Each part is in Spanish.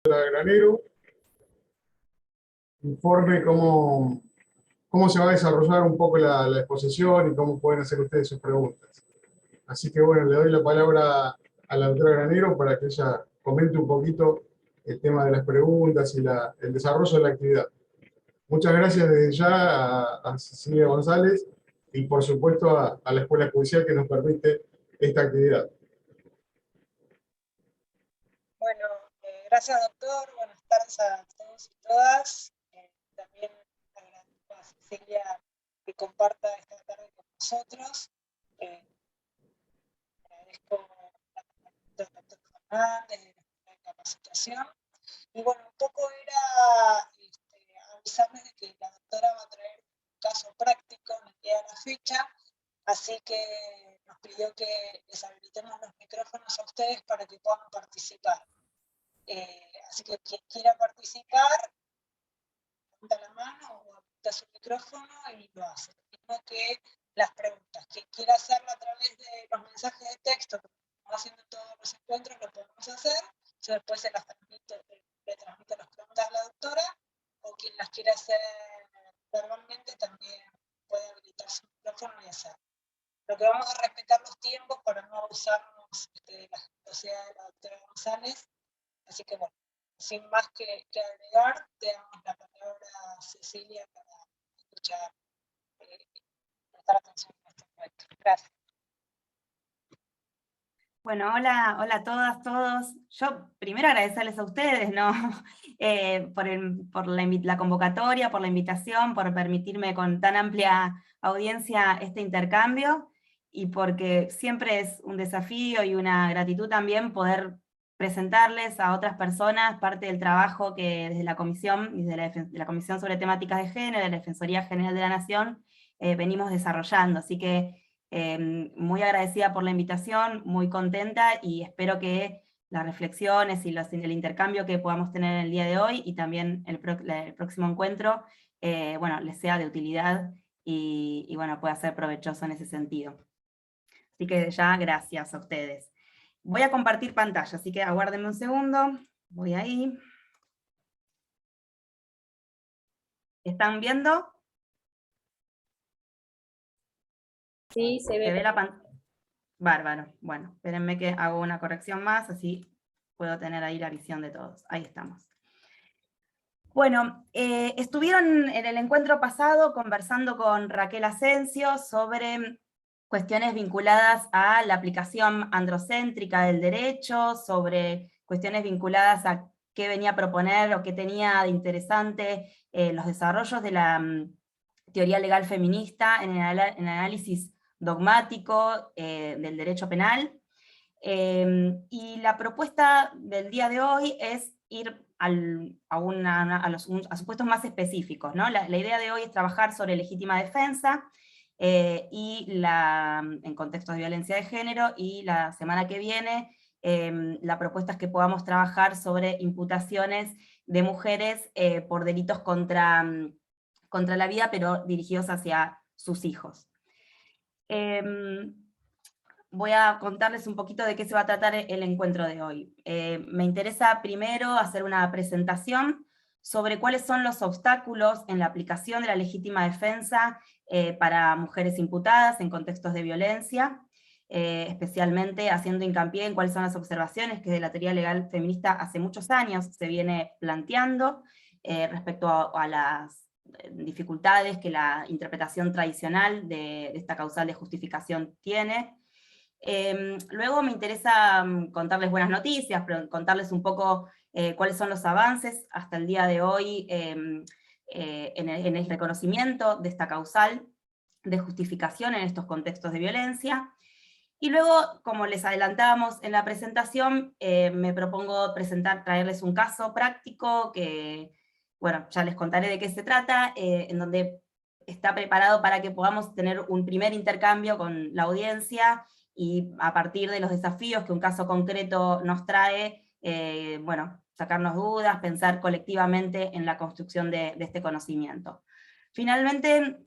Granero, informe cómo se va a desarrollar un poco la exposición y cómo pueden hacer ustedes sus preguntas. Así que bueno, le doy la palabra a la doctora Granero para que ella comente un poquito el tema de las preguntas y el desarrollo de la actividad. Muchas gracias desde ya a Cecilia González y por supuesto a la Escuela Judicial que nos permite esta actividad. Bueno, gracias doctor, buenas tardes a todos y todas. También agradezco a Cecilia que comparta esta tarde con nosotros. Agradezco al doctor Fernández de la capacitación. Y bueno, un poco era avisarles de que la doctora va a traer un caso práctico en el día de la fecha, así que nos pidió que les habilitemos los micrófonos a ustedes para que puedan participar. Así que quien quiera participar, levanta la mano o apunta su micrófono y lo hace. Lo mismo que las preguntas. Quien quiera hacerlo a través de los mensajes de texto que estamos haciendo en todos los encuentros, lo podemos hacer. Yo después se las le transmito las preguntas a la doctora, o quien las quiera hacer verbalmente también puede habilitar su micrófono y hacerlo. Lo que vamos a respetar los tiempos para no abusarnos de la generosidad de la doctora González. Así que bueno, sin más que agregar, te damos la palabra a Cecilia para escuchar, prestar atención a este encuentro. Gracias. Bueno, hola a todas, todos. Yo primero agradecerles a ustedes, ¿no? por la convocatoria, por la invitación, por permitirme con tan amplia audiencia este intercambio, y porque siempre es un desafío y una gratitud también poder presentarles a otras personas parte del trabajo que desde la Comisión, y desde la Comisión sobre Temáticas de Género, de la Defensoría General de la Nación, venimos desarrollando. Así que muy agradecida por la invitación, muy contenta, y espero que las reflexiones y el intercambio que podamos tener en el día de hoy, y también el próximo encuentro, bueno, les sea de utilidad y bueno, pueda ser provechoso en ese sentido. Así que ya gracias a ustedes. Voy a compartir pantalla, así que aguárdenme un segundo, voy ahí. ¿Están viendo? Sí, se ve la pantalla. Bárbaro. Bueno, espérenme que hago una corrección más, así puedo tener ahí la visión de todos. Ahí estamos. Bueno, estuvieron en el encuentro pasado conversando con Raquel Asensio sobre cuestiones vinculadas a la aplicación androcéntrica del derecho, sobre cuestiones vinculadas a qué venía a proponer o qué tenía de interesante los desarrollos de la teoría legal feminista en el análisis dogmático del derecho penal. Y la propuesta del día de hoy es ir a supuestos más específicos, ¿no? La idea de hoy es trabajar sobre legítima defensa, en contextos de violencia de género, y la semana que viene la propuesta es que podamos trabajar sobre imputaciones de mujeres por delitos contra la vida, pero dirigidos hacia sus hijos. Voy a contarles un poquito de qué se va a tratar el encuentro de hoy. Me interesa primero hacer una presentación sobre cuáles son los obstáculos en la aplicación de la legítima defensa para mujeres imputadas en contextos de violencia, especialmente haciendo hincapié en cuáles son las observaciones que de la teoría legal feminista hace muchos años se viene planteando respecto a las dificultades que la interpretación tradicional de esta causal de justificación tiene. Luego me interesa contarles buenas noticias, contarles un poco cuáles son los avances hasta el día de hoy en el reconocimiento de esta causal de justificación en estos contextos de violencia. Y luego, como les adelantábamos en la presentación, me propongo traerles un caso práctico que, bueno, ya les contaré de qué se trata, en donde está preparado para que podamos tener un primer intercambio con la audiencia, y a partir de los desafíos que un caso concreto nos trae, bueno, sacarnos dudas, pensar colectivamente en la construcción de este conocimiento. Finalmente,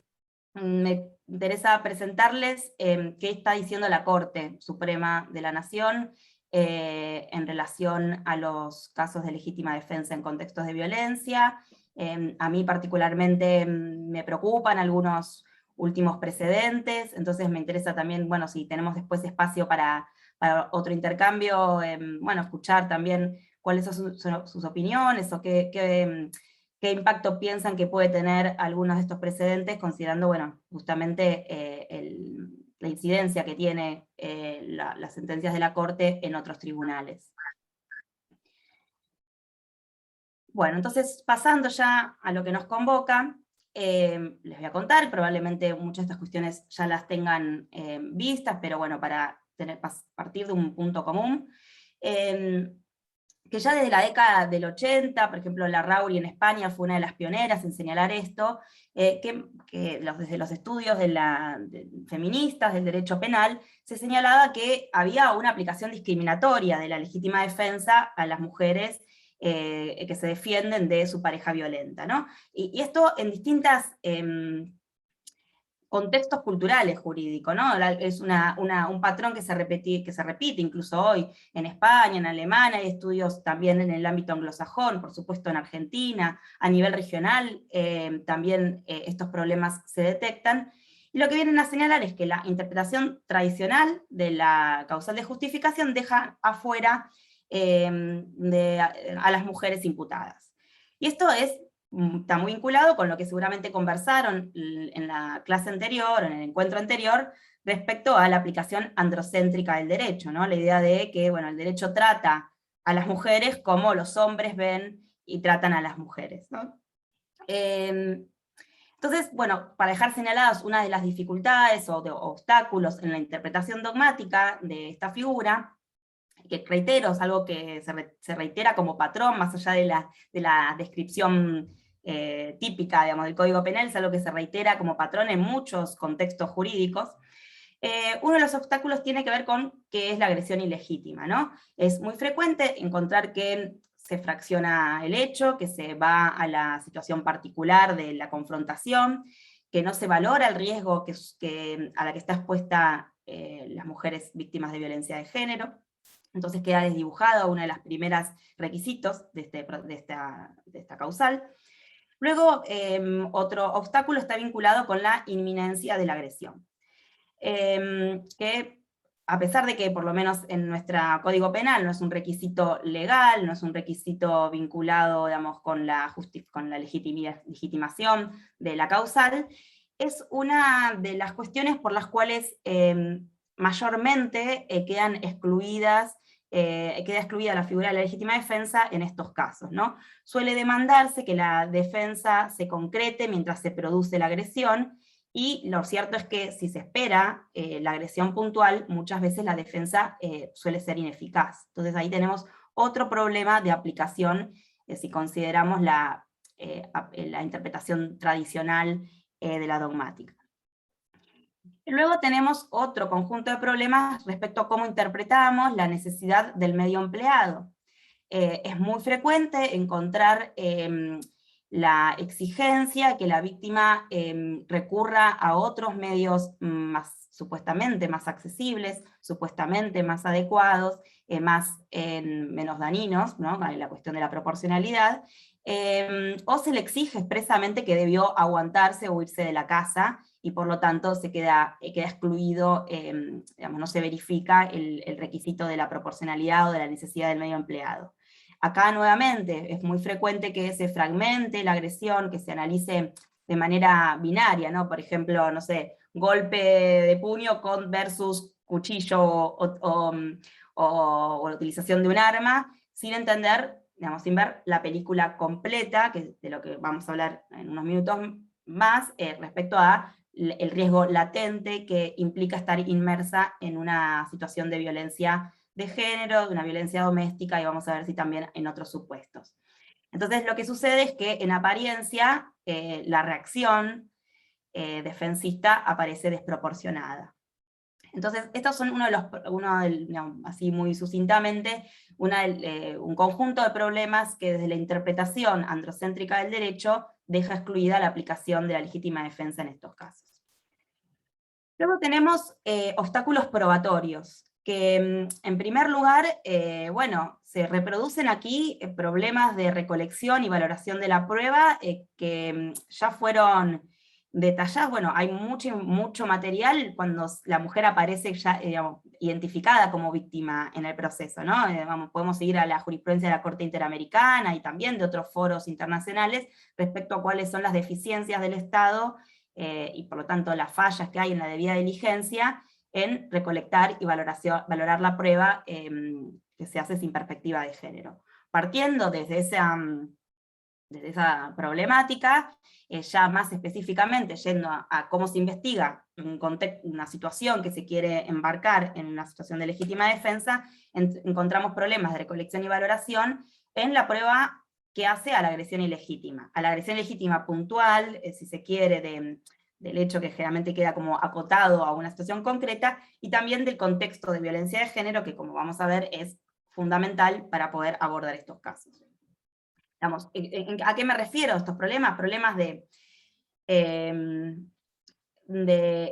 me interesa presentarles qué está diciendo la Corte Suprema de la Nación en relación a los casos de legítima defensa en contextos de violencia. A mí particularmente me preocupan algunos últimos precedentes, entonces me interesa también, bueno, si tenemos después espacio para otro intercambio, bueno, escuchar también cuáles son sus opiniones, o qué impacto piensan que puede tener algunos de estos precedentes, considerando, bueno, justamente la incidencia que tiene las sentencias de la Corte en otros tribunales. Bueno, entonces, pasando ya a lo que nos convoca, les voy a contar, probablemente muchas de estas cuestiones ya las tengan vistas, pero bueno, para partir de un punto común, que ya desde la década del 80, por ejemplo, Larrauri en España fue una de las pioneras en señalar esto, que desde los estudios feministas del derecho penal, se señalaba que había una aplicación discriminatoria de la legítima defensa a las mujeres que se defienden de su pareja violenta, ¿no? Y esto en distintas contextos culturales jurídicos, ¿no? Es un patrón que se repite incluso hoy en España, en Alemania, hay estudios también en el ámbito anglosajón, por supuesto en Argentina, a nivel regional también estos problemas se detectan, y lo que vienen a señalar es que la interpretación tradicional de la causal de justificación deja afuera a las mujeres imputadas. Y esto está muy vinculado con lo que seguramente conversaron en la clase anterior, o en el encuentro anterior, respecto a la aplicación androcéntrica del derecho, ¿no? La idea de que, bueno, el derecho trata a las mujeres como los hombres ven y tratan a las mujeres, ¿no? Entonces, bueno, para dejar señaladas una de las dificultades o de obstáculos en la interpretación dogmática de esta figura, que reitero, es algo que se reitera como patrón, más allá de la descripción típica, digamos, del Código Penal, es algo que se reitera como patrón en muchos contextos jurídicos. Uno de los obstáculos tiene que ver con qué es la agresión ilegítima, ¿no? Es muy frecuente encontrar que se fracciona el hecho, que se va a la situación particular de la confrontación, que no se valora el riesgo a la que está expuesta las mujeres víctimas de violencia de género. Entonces queda desdibujado uno de los primeros requisitos de esta causal. Luego, otro obstáculo está vinculado con la inminencia de la agresión. Que a pesar de que por lo menos en nuestro Código Penal no es un requisito legal, no es un requisito vinculado, digamos, con la legitimación de la causal, es una de las cuestiones por las cuales mayormente queda excluida la figura de la legítima defensa en estos casos, ¿no? Suele demandarse que la defensa se concrete mientras se produce la agresión, y lo cierto es que si se espera la agresión puntual, muchas veces la defensa suele ser ineficaz. Entonces ahí tenemos otro problema de aplicación, si consideramos la interpretación tradicional de la dogmática. Luego tenemos otro conjunto de problemas respecto a cómo interpretamos la necesidad del medio empleado. Es muy frecuente encontrar la exigencia que la víctima recurra a otros medios supuestamente más accesibles, supuestamente más adecuados, menos dañinos, ¿no? La cuestión de la proporcionalidad, o se le exige expresamente que debió aguantarse o irse de la casa, y por lo tanto queda excluido, digamos, no se verifica el requisito de la proporcionalidad o de la necesidad del medio empleado. Acá nuevamente es muy frecuente que se fragmente la agresión, que se analice de manera binaria, ¿no? Por ejemplo, no sé, golpe de puño versus cuchillo o la utilización de un arma, sin entender, digamos, sin ver la película completa, que de lo que vamos a hablar en unos minutos más, respecto a el riesgo latente que implica estar inmersa en una situación de violencia de género, de una violencia doméstica, y vamos a ver si también en otros supuestos. Entonces lo que sucede es que en apariencia la reacción defensista aparece desproporcionada. Entonces estos son digamos, así muy sucintamente, un conjunto de problemas que desde la interpretación androcéntrica del derecho deja excluida la aplicación de la legítima defensa en estos casos. Luego tenemos obstáculos probatorios. que en primer lugar, bueno, se reproducen aquí problemas de recolección y valoración de la prueba que ya fueron detallados. Bueno, hay mucho material cuando la mujer aparece ya digamos, identificada como víctima en el proceso, ¿no? Podemos seguir a la jurisprudencia de la Corte Interamericana y también de otros foros internacionales respecto a cuáles son las deficiencias del Estado y por lo tanto las fallas que hay en la debida diligencia en recolectar y valorar la prueba que se hace sin perspectiva de género. Partiendo desde esa problemática, ya más específicamente yendo a cómo se investiga una situación que se quiere embarcar en una situación de legítima defensa, encontramos problemas de recolección y valoración en la prueba que hace a la agresión ilegítima. A la agresión ilegítima puntual, si se quiere, del hecho que generalmente queda como acotado a una situación concreta, y también del contexto de violencia de género, que como vamos a ver es fundamental para poder abordar estos casos. Digamos, ¿a qué me refiero estos problemas? Problemas de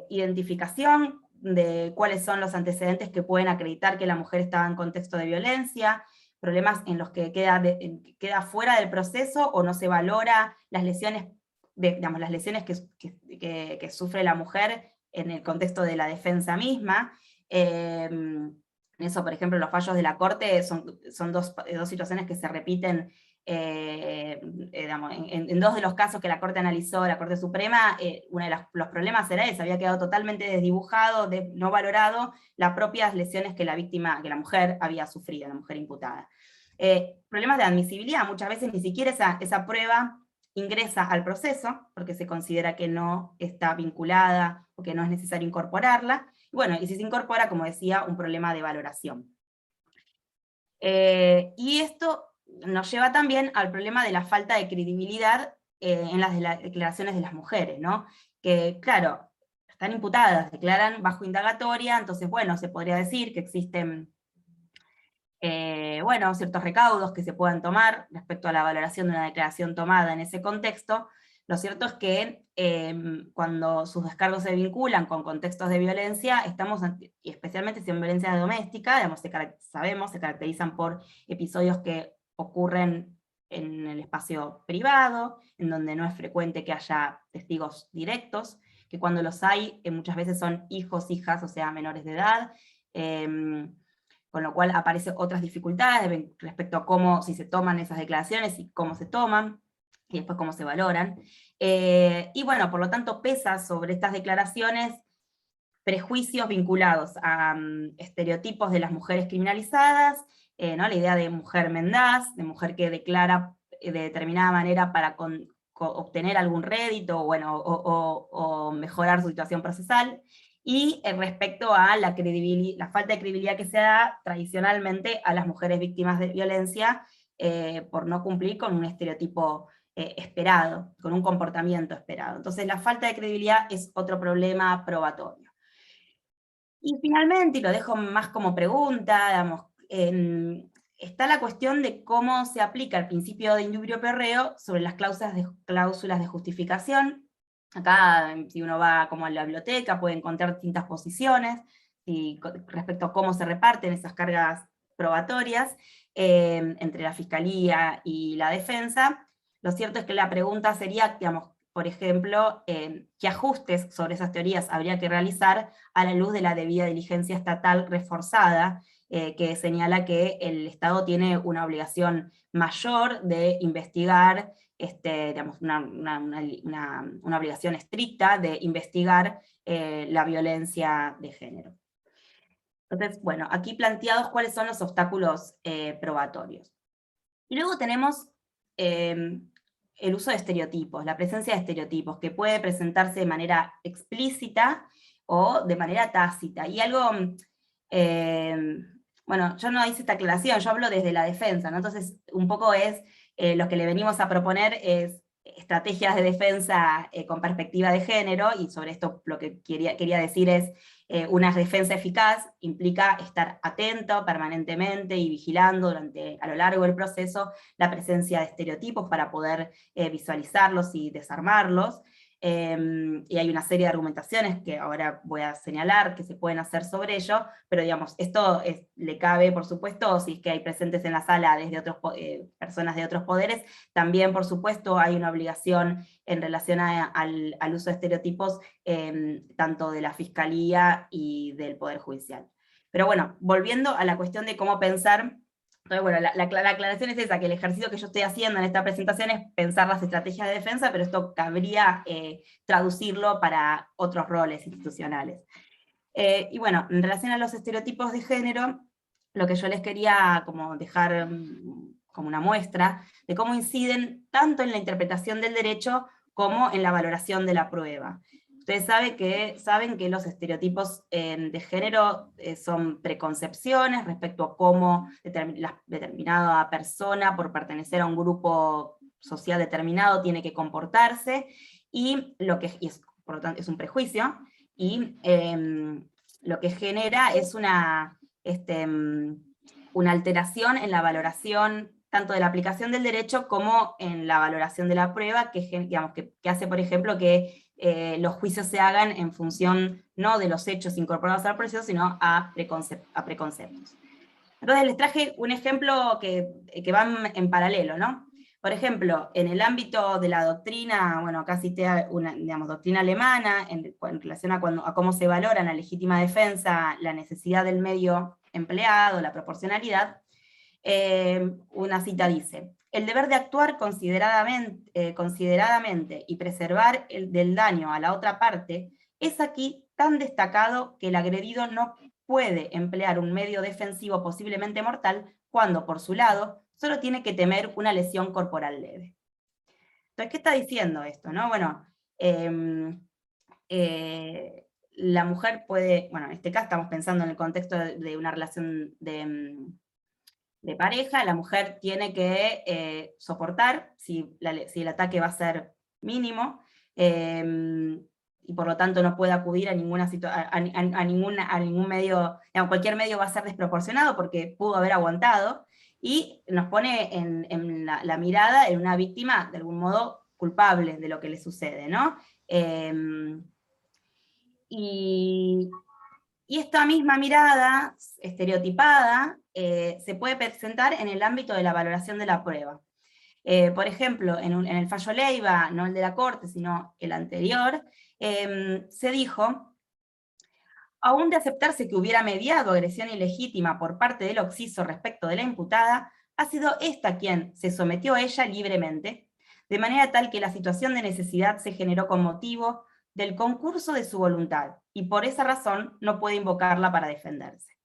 identificación, de cuáles son los antecedentes que pueden acreditar que la mujer estaba en contexto de violencia, problemas en los que queda fuera del proceso o no se valora las lesiones, digamos, las lesiones que sufre la mujer en el contexto de la defensa misma. Eso, por ejemplo, los fallos de la Corte son dos situaciones que se repiten digamos, en dos de los casos que la Corte analizó, la Corte Suprema. Uno de los problemas era ese, había quedado totalmente desdibujado, no valorado las propias lesiones que la víctima, que la mujer había sufrido, la mujer imputada. Problemas de admisibilidad, muchas veces ni siquiera esa prueba ingresa al proceso, porque se considera que no está vinculada, o que no es necesario incorporarla. Bueno, y si se incorpora, como decía, un problema de valoración. Y esto nos lleva también al problema de la falta de credibilidad en las declaraciones de las mujeres, ¿no? Que, claro, están imputadas, declaran bajo indagatoria, entonces, bueno, se podría decir que existen, bueno, ciertos recaudos que se puedan tomar respecto a la valoración de una declaración tomada en ese contexto. Lo cierto es que cuando sus descargos se vinculan con contextos de violencia, y especialmente si son violencia doméstica, digamos, sabemos, se caracterizan por episodios que ocurren en el espacio privado, en donde no es frecuente que haya testigos directos, que cuando los hay, muchas veces son hijos, hijas, o sea, menores de edad, con lo cual aparecen otras dificultades respecto a cómo, si se toman esas declaraciones y cómo se toman, y después cómo se valoran. Y bueno, por lo tanto pesa sobre estas declaraciones prejuicios vinculados a estereotipos de las mujeres criminalizadas, ¿no? La idea de mujer mendaz, de mujer que declara de determinada manera para obtener algún rédito, bueno, o mejorar su situación procesal, y respecto a la falta de credibilidad que se da tradicionalmente a las mujeres víctimas de violencia por no cumplir con un estereotipo esperado, con un comportamiento esperado. Entonces la falta de credibilidad es otro problema probatorio. Y finalmente, y lo dejo más como pregunta, digamos, está la cuestión de cómo se aplica el principio de indubio pro reo sobre las cláusulas de justificación. Acá, si uno va como a la biblioteca, puede encontrar distintas posiciones respecto a cómo se reparten esas cargas probatorias entre la Fiscalía y la defensa. Lo cierto es que la pregunta sería, digamos, por ejemplo, qué ajustes sobre esas teorías habría que realizar a la luz de la debida diligencia estatal reforzada, que señala que el Estado tiene una obligación mayor de investigar, digamos, una obligación estricta de investigar la violencia de género. Entonces, bueno, aquí planteados cuáles son los obstáculos probatorios. Y luego tenemos el uso de estereotipos, la presencia de estereotipos, que puede presentarse de manera explícita o de manera tácita. Y algo, bueno, yo no hice esta aclaración, yo hablo desde la defensa, ¿no? Entonces un poco es, lo que le venimos a proponer es estrategias de defensa con perspectiva de género, y sobre esto lo que quería decir es, una defensa eficaz implica estar atento permanentemente y vigilando a lo largo del proceso la presencia de estereotipos para poder visualizarlos y desarmarlos. y hay una serie de argumentaciones que ahora voy a señalar que se pueden hacer sobre ello, pero digamos, esto le cabe, por supuesto, si es que hay presentes en la sala desde otros, personas de otros poderes, también, por supuesto, hay una obligación en relación al uso de estereotipos, tanto de la Fiscalía y del Poder Judicial. Pero bueno, volviendo a la cuestión de cómo pensar. Entonces, bueno, la aclaración es esa, que el ejercicio que yo estoy haciendo en esta presentación es pensar las estrategias de defensa, pero esto cabría traducirlo para otros roles institucionales. Y bueno, en relación a los estereotipos de género, lo que yo les quería como dejar como una muestra de cómo inciden tanto en la interpretación del derecho como en la valoración de la prueba. Ustedes saben que los estereotipos de género son preconcepciones respecto a cómo determinada persona, por pertenecer a un grupo social determinado, tiene que comportarse, y por lo tanto es un prejuicio, y lo que genera es una alteración en la valoración tanto de la aplicación del derecho como en la valoración de la prueba, que hace, por ejemplo, que los juicios se hagan en función no de los hechos incorporados al proceso, sino a preconceptos. Entonces les traje un ejemplo que van en paralelo, ¿no? Por ejemplo, en el ámbito de la doctrina, bueno, acá cité una, doctrina alemana, en relación a cómo se valora en la legítima defensa la necesidad del medio empleado, la proporcionalidad. Una cita dice: el deber de actuar consideradamente y preservar del daño a la otra parte es aquí tan destacado que el agredido no puede emplear un medio defensivo posiblemente mortal cuando, por su lado, solo tiene que temer una lesión corporal leve. Entonces, ¿qué está diciendo esto? ¿No? Bueno, la mujer puede, bueno, en este caso estamos pensando en el contexto de una relación de pareja, la mujer tiene que soportar si el ataque va a ser mínimo, y por lo tanto no puede acudir a ningún medio, cualquier medio va a ser desproporcionado porque pudo haber aguantado, y nos pone en la mirada en una víctima de algún modo culpable de lo que le sucede, ¿no? Y esta misma mirada estereotipada se puede presentar en el ámbito de la valoración de la prueba. Por ejemplo, en el fallo Leiva, no el de la Corte, sino el anterior, se dijo: aún de aceptarse que hubiera mediado agresión ilegítima por parte del occiso respecto de la imputada, ha sido ésta quien se sometió a ella libremente, de manera tal que la situación de necesidad se generó con motivo del concurso de su voluntad, y por esa razón no puede invocarla para defenderse.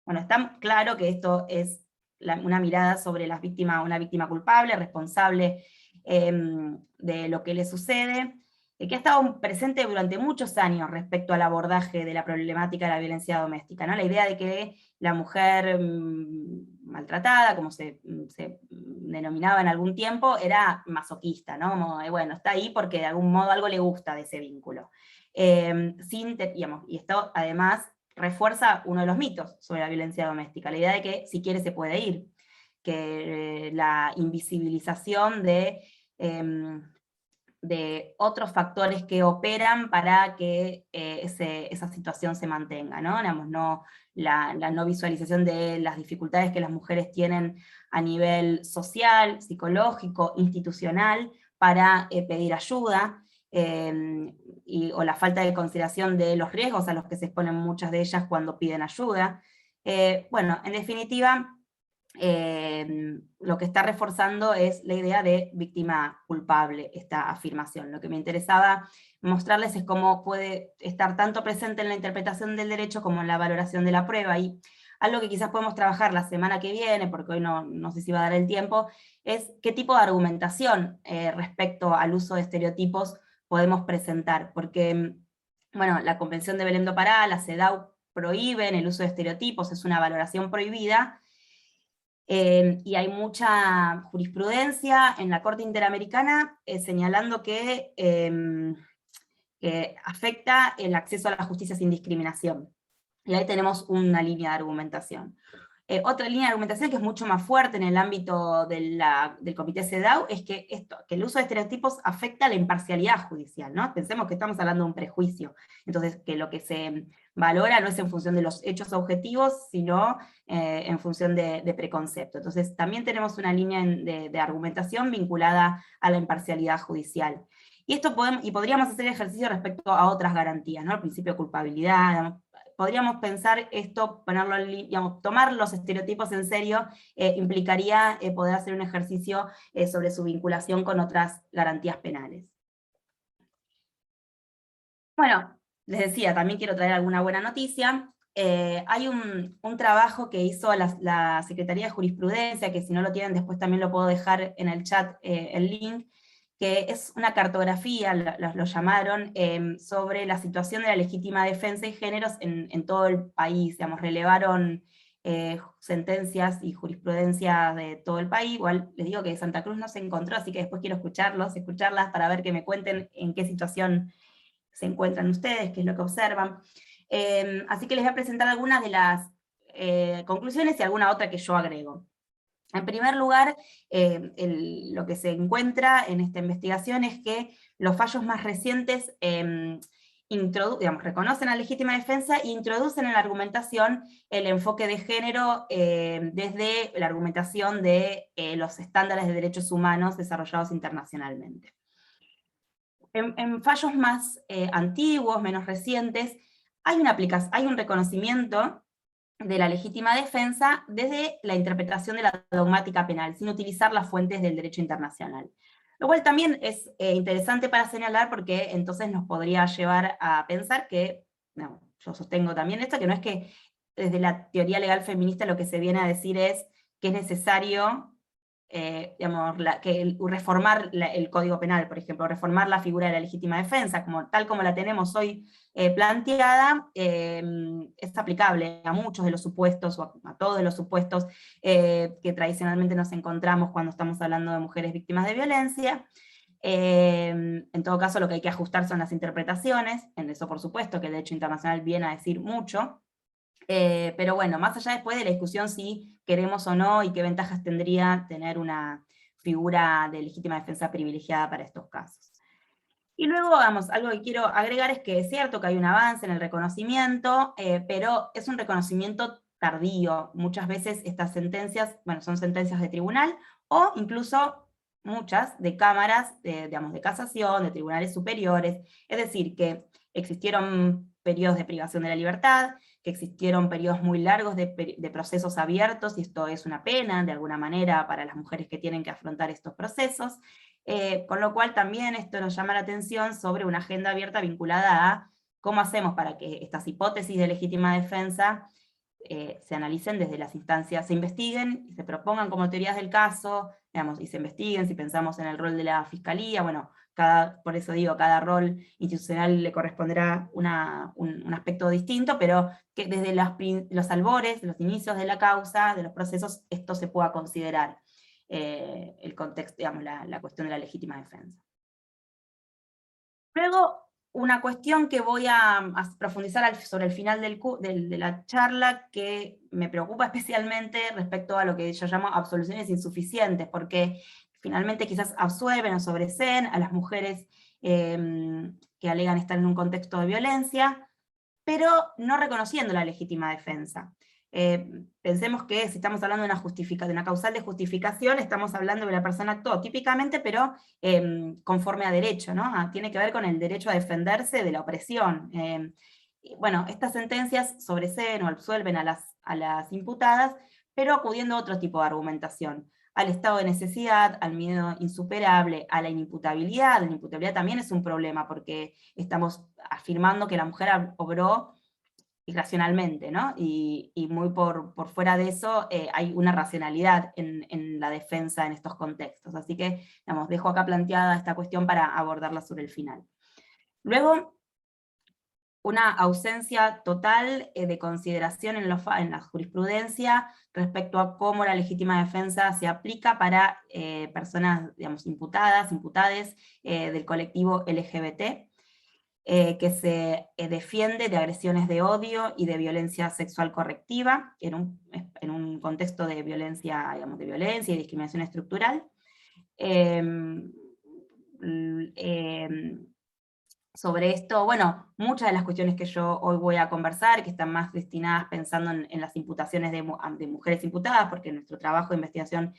Bueno, está claro que esto es una mirada sobre una víctima culpable, responsable de lo que le sucede, que ha estado presente durante muchos años respecto al abordaje de la problemática de la violencia doméstica, ¿no? La idea de que la mujer maltratada, como se denominaba en algún tiempo, era masoquista, ¿no? Como, bueno, está ahí porque de algún modo algo le gusta de ese vínculo. Y esto además refuerza uno de los mitos sobre la violencia doméstica, la idea de que si quiere se puede ir, que la invisibilización de otros factores que operan para que esa situación se mantenga, ¿no? Digamos, la no visualización de las dificultades que las mujeres tienen a nivel social, psicológico, institucional, para pedir ayuda, o la falta de consideración de los riesgos a los que se exponen muchas de ellas cuando piden ayuda. Bueno, en definitiva, lo que está reforzando es la idea de víctima culpable, esta afirmación. Lo que me interesaba mostrarles es cómo puede estar tanto presente en la interpretación del derecho como en la valoración de la prueba, y algo que quizás podemos trabajar la semana que viene, porque hoy no sé si va a dar el tiempo, es qué tipo de argumentación respecto al uso de estereotipos podemos presentar, porque, bueno, la Convención de Belém do Pará, la CEDAW prohíben el uso de estereotipos, es una valoración prohibida, y hay mucha jurisprudencia en la Corte Interamericana señalando que afecta el acceso a la justicia sin discriminación. Y ahí tenemos una línea de argumentación. Otra línea de argumentación que es mucho más fuerte en el ámbito del comité CEDAW es que el uso de estereotipos afecta a la imparcialidad judicial, ¿no? Pensemos que estamos hablando de un prejuicio, entonces que lo que se valora no es en función de los hechos objetivos, sino en función de preconcepto. Entonces también tenemos una línea de argumentación vinculada a la imparcialidad judicial. Y podríamos hacer ejercicio respecto a otras garantías, ¿no? El principio de culpabilidad, digamos. Podríamos pensar esto, tomar los estereotipos en serio, implicaría poder hacer un ejercicio sobre su vinculación con otras garantías penales. Bueno, les decía, también quiero traer alguna buena noticia. Hay un trabajo que hizo la Secretaría de Jurisprudencia, que si no lo tienen después también lo puedo dejar en el chat el link, que es una cartografía, lo llamaron, sobre la situación de la legítima defensa y géneros en todo el país. Digamos, relevaron sentencias y jurisprudencia de todo el país. Igual les digo que Santa Cruz no se encontró, así que después quiero escucharlas para ver que me cuenten en qué situación se encuentran ustedes, qué es lo que observan. Así que les voy a presentar algunas de las conclusiones y alguna otra que yo agrego. En primer lugar, lo que se encuentra en esta investigación es que los fallos más recientes reconocen la legítima defensa e introducen en la argumentación el enfoque de género desde la argumentación de los estándares de derechos humanos desarrollados internacionalmente. En fallos más antiguos, menos recientes, hay un reconocimiento de la legítima defensa desde la interpretación de la dogmática penal, sin utilizar las fuentes del derecho internacional. Lo cual también es interesante para señalar, porque entonces nos podría llevar a pensar que, yo sostengo también esto, que no es que desde la teoría legal feminista lo que se viene a decir es que es necesario reformar el Código Penal, por ejemplo, reformar la figura de la legítima defensa, tal como la tenemos hoy planteada, es aplicable a muchos de los supuestos, o a todos los supuestos que tradicionalmente nos encontramos cuando estamos hablando de mujeres víctimas de violencia. En todo caso, lo que hay que ajustar son las interpretaciones, en eso por supuesto que el derecho internacional viene a decir mucho, pero bueno, más allá después de la discusión si queremos o no, y qué ventajas tendría tener una figura de legítima defensa privilegiada para estos casos. Y luego, algo que quiero agregar es que es cierto que hay un avance en el reconocimiento, pero es un reconocimiento tardío. Muchas veces estas sentencias, son sentencias de tribunal, o incluso muchas de cámaras, de casación, de tribunales superiores, es decir, que existieron periodos de privación de la libertad, que existieron periodos muy largos de procesos abiertos, y esto es una pena, de alguna manera, para las mujeres que tienen que afrontar estos procesos, con lo cual también esto nos llama la atención sobre una agenda abierta vinculada a cómo hacemos para que estas hipótesis de legítima defensa se analicen desde las instancias, se investiguen y se propongan como teorías del caso, y se investiguen, si pensamos en el rol de la fiscalía, por eso digo, cada rol institucional le corresponderá un aspecto distinto, pero que desde los albores, los inicios de la causa, de los procesos, esto se pueda considerar el contexto, la cuestión de la legítima defensa. Luego, una cuestión que voy a profundizar sobre el final de la charla, que me preocupa especialmente respecto a lo que yo llamo absoluciones insuficientes, porque finalmente quizás absuelven o sobreseen a las mujeres que alegan estar en un contexto de violencia, pero no reconociendo la legítima defensa. Pensemos que si estamos hablando de una causal de justificación, estamos hablando de la persona actuó típicamente, pero conforme a derecho, ¿no? Tiene que ver con el derecho a defenderse de la opresión. Estas sentencias sobreseen o absuelven a las imputadas, pero acudiendo a otro tipo de argumentación, al estado de necesidad, al miedo insuperable, a la inimputabilidad. La inimputabilidad también es un problema, porque estamos afirmando que la mujer obró irracionalmente, ¿no? Y muy por fuera de eso hay una racionalidad en la defensa en estos contextos. Así que, dejo acá planteada esta cuestión para abordarla sobre el final. Luego, una ausencia total de consideración en la jurisprudencia respecto a cómo la legítima defensa se aplica para personas, imputadas, imputades del colectivo LGBT. que se defiende de agresiones de odio y de violencia sexual correctiva, en un contexto de violencia, digamos, de violencia y discriminación estructural. Sobre esto, bueno, muchas de las cuestiones que yo hoy voy a conversar, que están más destinadas pensando en las imputaciones de mujeres imputadas, porque nuestro trabajo de investigación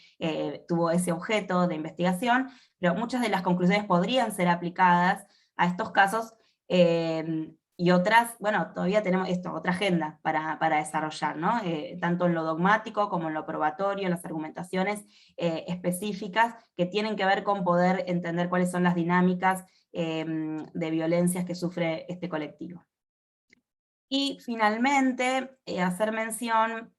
tuvo ese objeto de investigación, pero muchas de las conclusiones podrían ser aplicadas a estos casos, y otras, bueno, todavía tenemos otra agenda para desarrollar, ¿no? Tanto en lo dogmático como en lo probatorio, en las argumentaciones específicas que tienen que ver con poder entender cuáles son las dinámicas de violencias que sufre este colectivo. Y finalmente, hacer mención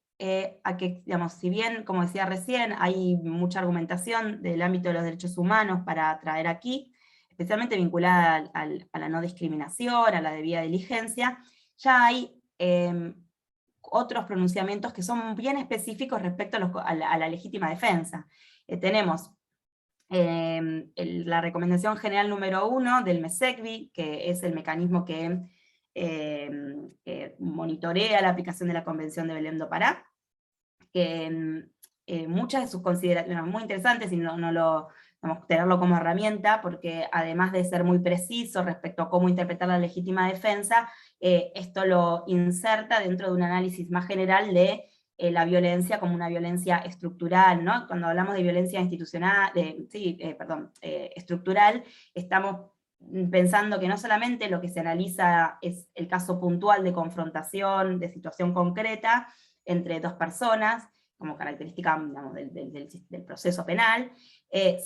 a que, digamos, si bien, como decía recién, hay mucha argumentación del ámbito de los derechos humanos para traer aquí, especialmente vinculada a la no discriminación, a la debida diligencia, ya hay otros pronunciamientos que son bien específicos respecto a la legítima defensa. Tenemos la recomendación general número 1 del MESECVI, que es el mecanismo que monitorea la aplicación de la Convención de Belém do Pará, que muchas de sus consideraciones, muy interesantes, y vamos a tenerlo como herramienta, porque además de ser muy preciso respecto a cómo interpretar la legítima defensa, esto lo inserta dentro de un análisis más general de la violencia como una violencia estructural, ¿no? Cuando hablamos de violencia institucional, estructural, estamos pensando que no solamente lo que se analiza es el caso puntual de confrontación, de situación concreta, entre dos personas, como característica, digamos, del proceso penal,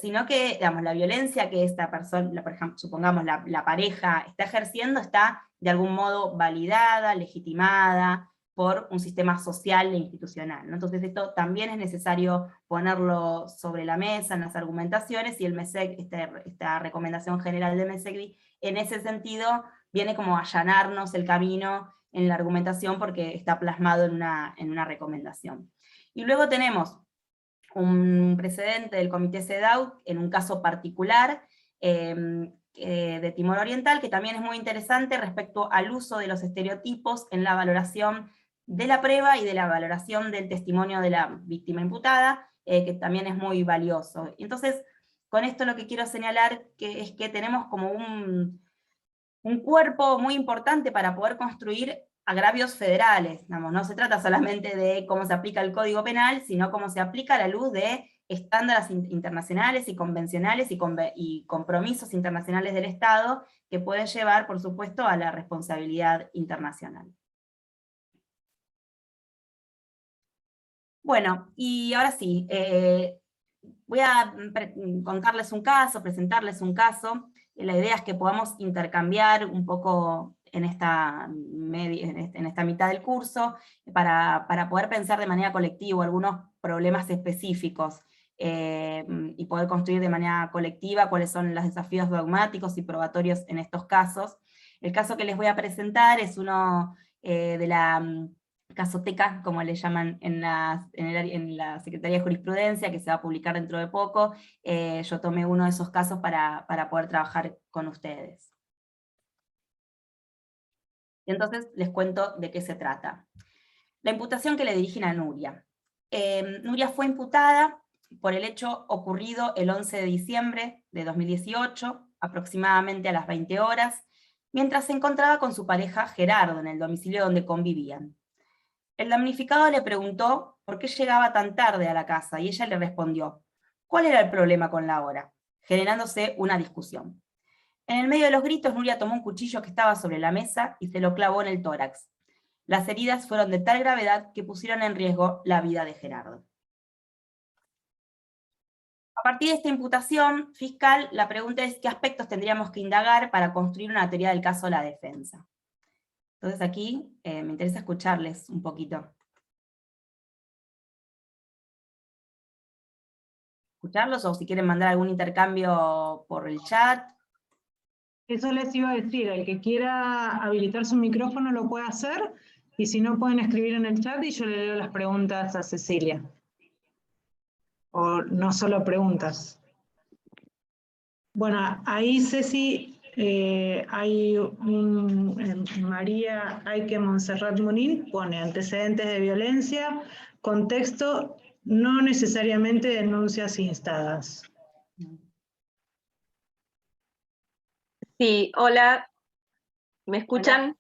sino que, digamos, la violencia que esta persona, por ejemplo, supongamos la pareja está ejerciendo, está de algún modo validada, legitimada, por un sistema social e institucional, ¿no? Entonces esto también es necesario ponerlo sobre la mesa en las argumentaciones, y el MESEC, esta recomendación general de MESECVI, en ese sentido, viene como a allanarnos el camino en la argumentación, porque está plasmado en una recomendación. Y luego tenemos un precedente del Comité CEDAW, en un caso particular, de Timor Oriental, que también es muy interesante respecto al uso de los estereotipos en la valoración de la prueba y de la valoración del testimonio de la víctima imputada, que también es muy valioso. Entonces, con esto lo que quiero señalar es que tenemos como un cuerpo muy importante para poder construir agravios federales. Digamos, no se trata solamente de cómo se aplica el Código Penal, sino cómo se aplica a la luz de estándares internacionales y convencionales y compromisos internacionales del Estado, que pueden llevar, por supuesto, a la responsabilidad internacional. Bueno, y ahora sí, voy a contarles un caso, presentarles un caso. La idea es que podamos intercambiar un poco en esta mitad del curso, para poder pensar de manera colectiva algunos problemas específicos, y poder construir de manera colectiva cuáles son los desafíos dogmáticos y probatorios en estos casos. El caso que les voy a presentar es uno de la casoteca, como le llaman en la Secretaría de Jurisprudencia, que se va a publicar dentro de poco. Yo tomé uno de esos casos para poder trabajar con ustedes. Y entonces les cuento de qué se trata. La imputación que le dirigen a Nuria. Nuria fue imputada por el hecho ocurrido el 11 de diciembre de 2018, aproximadamente a las 20 horas, mientras se encontraba con su pareja Gerardo en el domicilio donde convivían. El damnificado le preguntó por qué llegaba tan tarde a la casa, y ella le respondió, ¿cuál era el problema con la hora?, generándose una discusión. En el medio de los gritos, Nuria tomó un cuchillo que estaba sobre la mesa y se lo clavó en el tórax. Las heridas fueron de tal gravedad que pusieron en riesgo la vida de Gerardo. A partir de esta imputación fiscal, la pregunta es qué aspectos tendríamos que indagar para construir una teoría del caso de la defensa. Entonces aquí me interesa escucharles un poquito. Escucharlos, o si quieren mandar algún intercambio por el chat. Eso les iba a decir, el que quiera habilitar su micrófono lo puede hacer, y si no pueden escribir en el chat y yo le leo las preguntas a Cecilia. O no solo preguntas. Bueno, ahí Ceci hay María Aike Montserrat Munín pone antecedentes de violencia, contexto, no necesariamente denuncias instadas. Sí, hola, ¿me escuchan?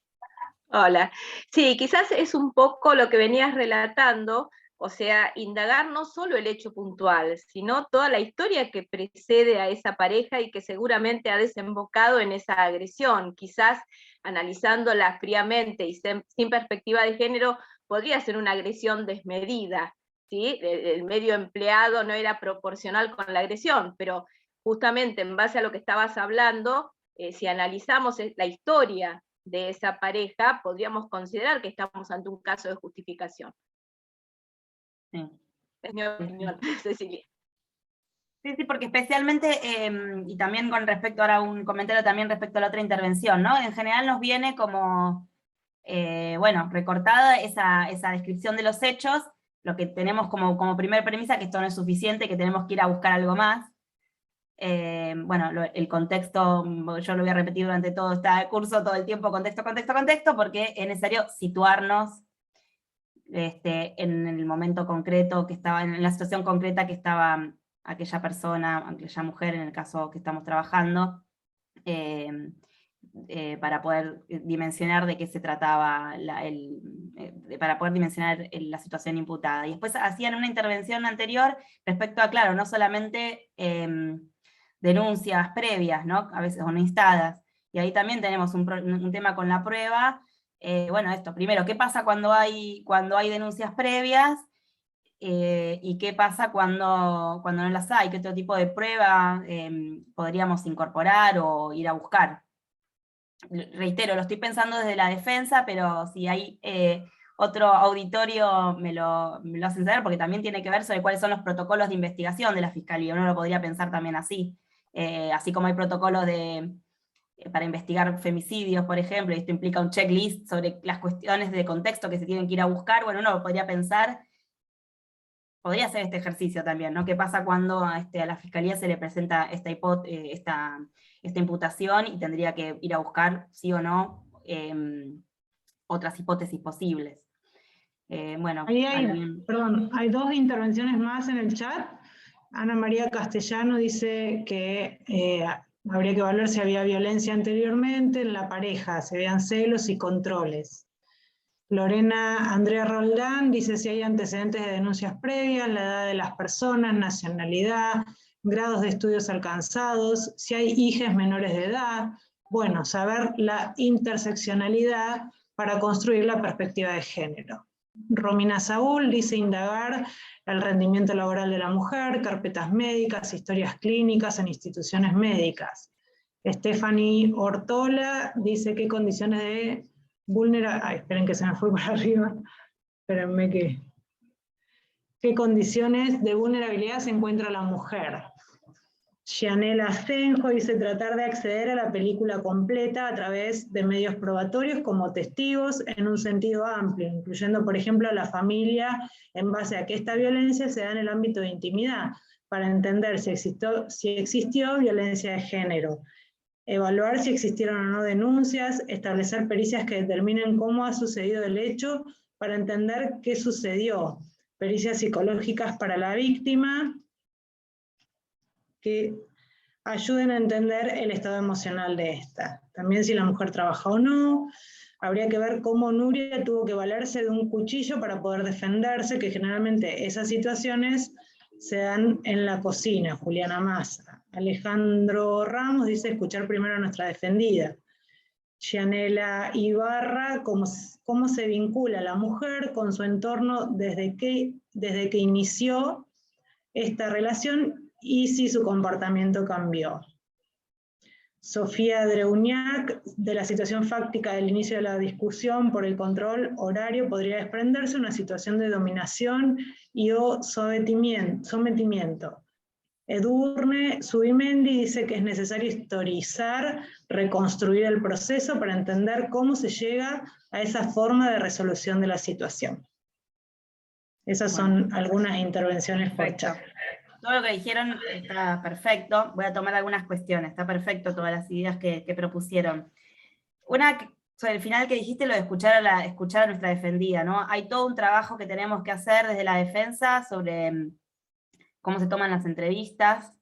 Hola. Sí, quizás es un poco lo que venías relatando, o sea, indagar no solo el hecho puntual, sino toda la historia que precede a esa pareja y que seguramente ha desembocado en esa agresión. Quizás analizándola fríamente y sin perspectiva de género, podría ser una agresión desmedida, ¿sí? El medio empleado no era proporcional con la agresión, pero justamente en base a lo que estabas hablando, si analizamos la historia de esa pareja, podríamos considerar que estamos ante un caso de justificación. Sí. Es mi opinión, Cecilia. Sí, sí, porque especialmente, y también con respecto, ahora un comentario también respecto a la otra intervención, ¿no? En general nos viene como, bueno, recortada esa descripción de los hechos, lo que tenemos como primer premisa, que esto no es suficiente, que tenemos que ir a buscar algo más. Bueno, el contexto, yo lo voy a repetir durante todo este curso, todo el tiempo, contexto, contexto, contexto, porque es necesario situarnos en el momento concreto que estaba, en la situación concreta que estaba aquella persona, aquella mujer, en el caso que estamos trabajando, para poder dimensionar de qué se trataba, para poder dimensionar la situación imputada. Y después hacían una intervención anterior respecto a, claro, no solamente denuncias previas, ¿no? A veces o no instadas, y ahí también tenemos un tema con la prueba. Bueno, esto, primero, ¿qué pasa cuando hay denuncias previas? ¿Y qué pasa cuando no las hay? ¿Qué otro tipo de prueba podríamos incorporar o ir a buscar? Reitero, lo estoy pensando desde la defensa, pero si hay otro auditorio me lo hacen saber, porque también tiene que ver sobre cuáles son los protocolos de investigación de la Fiscalía. Uno lo podría pensar también así. Así como hay protocolos para investigar femicidios, por ejemplo, y esto implica un checklist sobre las cuestiones de contexto que se tienen que ir a buscar, bueno, uno lo podría pensar, podría hacer este ejercicio también, ¿no? ¿Qué pasa cuando a la Fiscalía se le presenta esta imputación y tendría que ir a buscar, sí o no, otras hipótesis posibles? Bueno, hay dos intervenciones más en el chat. Ana María Castellano dice que habría que evaluar si había violencia anteriormente en la pareja, si habían celos y controles. Lorena Andrea Roldán dice si hay antecedentes de denuncias previas, la edad de las personas, nacionalidad, grados de estudios alcanzados, si hay hijas menores de edad. Bueno, saber la interseccionalidad para construir la perspectiva de género. Romina Saúl dice indagar el rendimiento laboral de la mujer, carpetas médicas, historias clínicas en instituciones médicas. Stephanie Ortola dice qué condiciones de vulnerabilidad, esperen que se me fue para arriba, espérenme qué condiciones de vulnerabilidad se encuentra la mujer. Gianela Asenjo dice tratar de acceder a la película completa a través de medios probatorios como testigos en un sentido amplio, incluyendo por ejemplo a la familia en base a que esta violencia se da en el ámbito de intimidad, para entender si existió violencia de género, evaluar si existieron o no denuncias, establecer pericias que determinen cómo ha sucedido el hecho para entender qué sucedió, pericias psicológicas para la víctima, que ayuden a entender el estado emocional de esta. También si la mujer trabaja o no. Habría que ver cómo Nuria tuvo que valerse de un cuchillo para poder defenderse, que generalmente esas situaciones se dan en la cocina. Juliana Massa. Alejandro Ramos dice escuchar primero a nuestra defendida. Gianela Ibarra, cómo se vincula la mujer con su entorno desde que inició esta relación y si su comportamiento cambió. Sofía Dreuniac, de la situación fáctica del inicio de la discusión por el control horario podría desprenderse una situación de dominación y o sometimiento. Edurne Subimendi dice que es necesario historizar, reconstruir el proceso para entender cómo se llega a esa forma de resolución de la situación. Esas son algunas intervenciones por chat. todo lo que dijeron está perfecto. Voy a tomar algunas cuestiones, está perfecto todas las ideas que propusieron. Una, sobre el final que dijiste, lo de escuchar a nuestra defendida, ¿no? Hay todo un trabajo que tenemos que hacer desde la defensa sobre cómo se toman las entrevistas,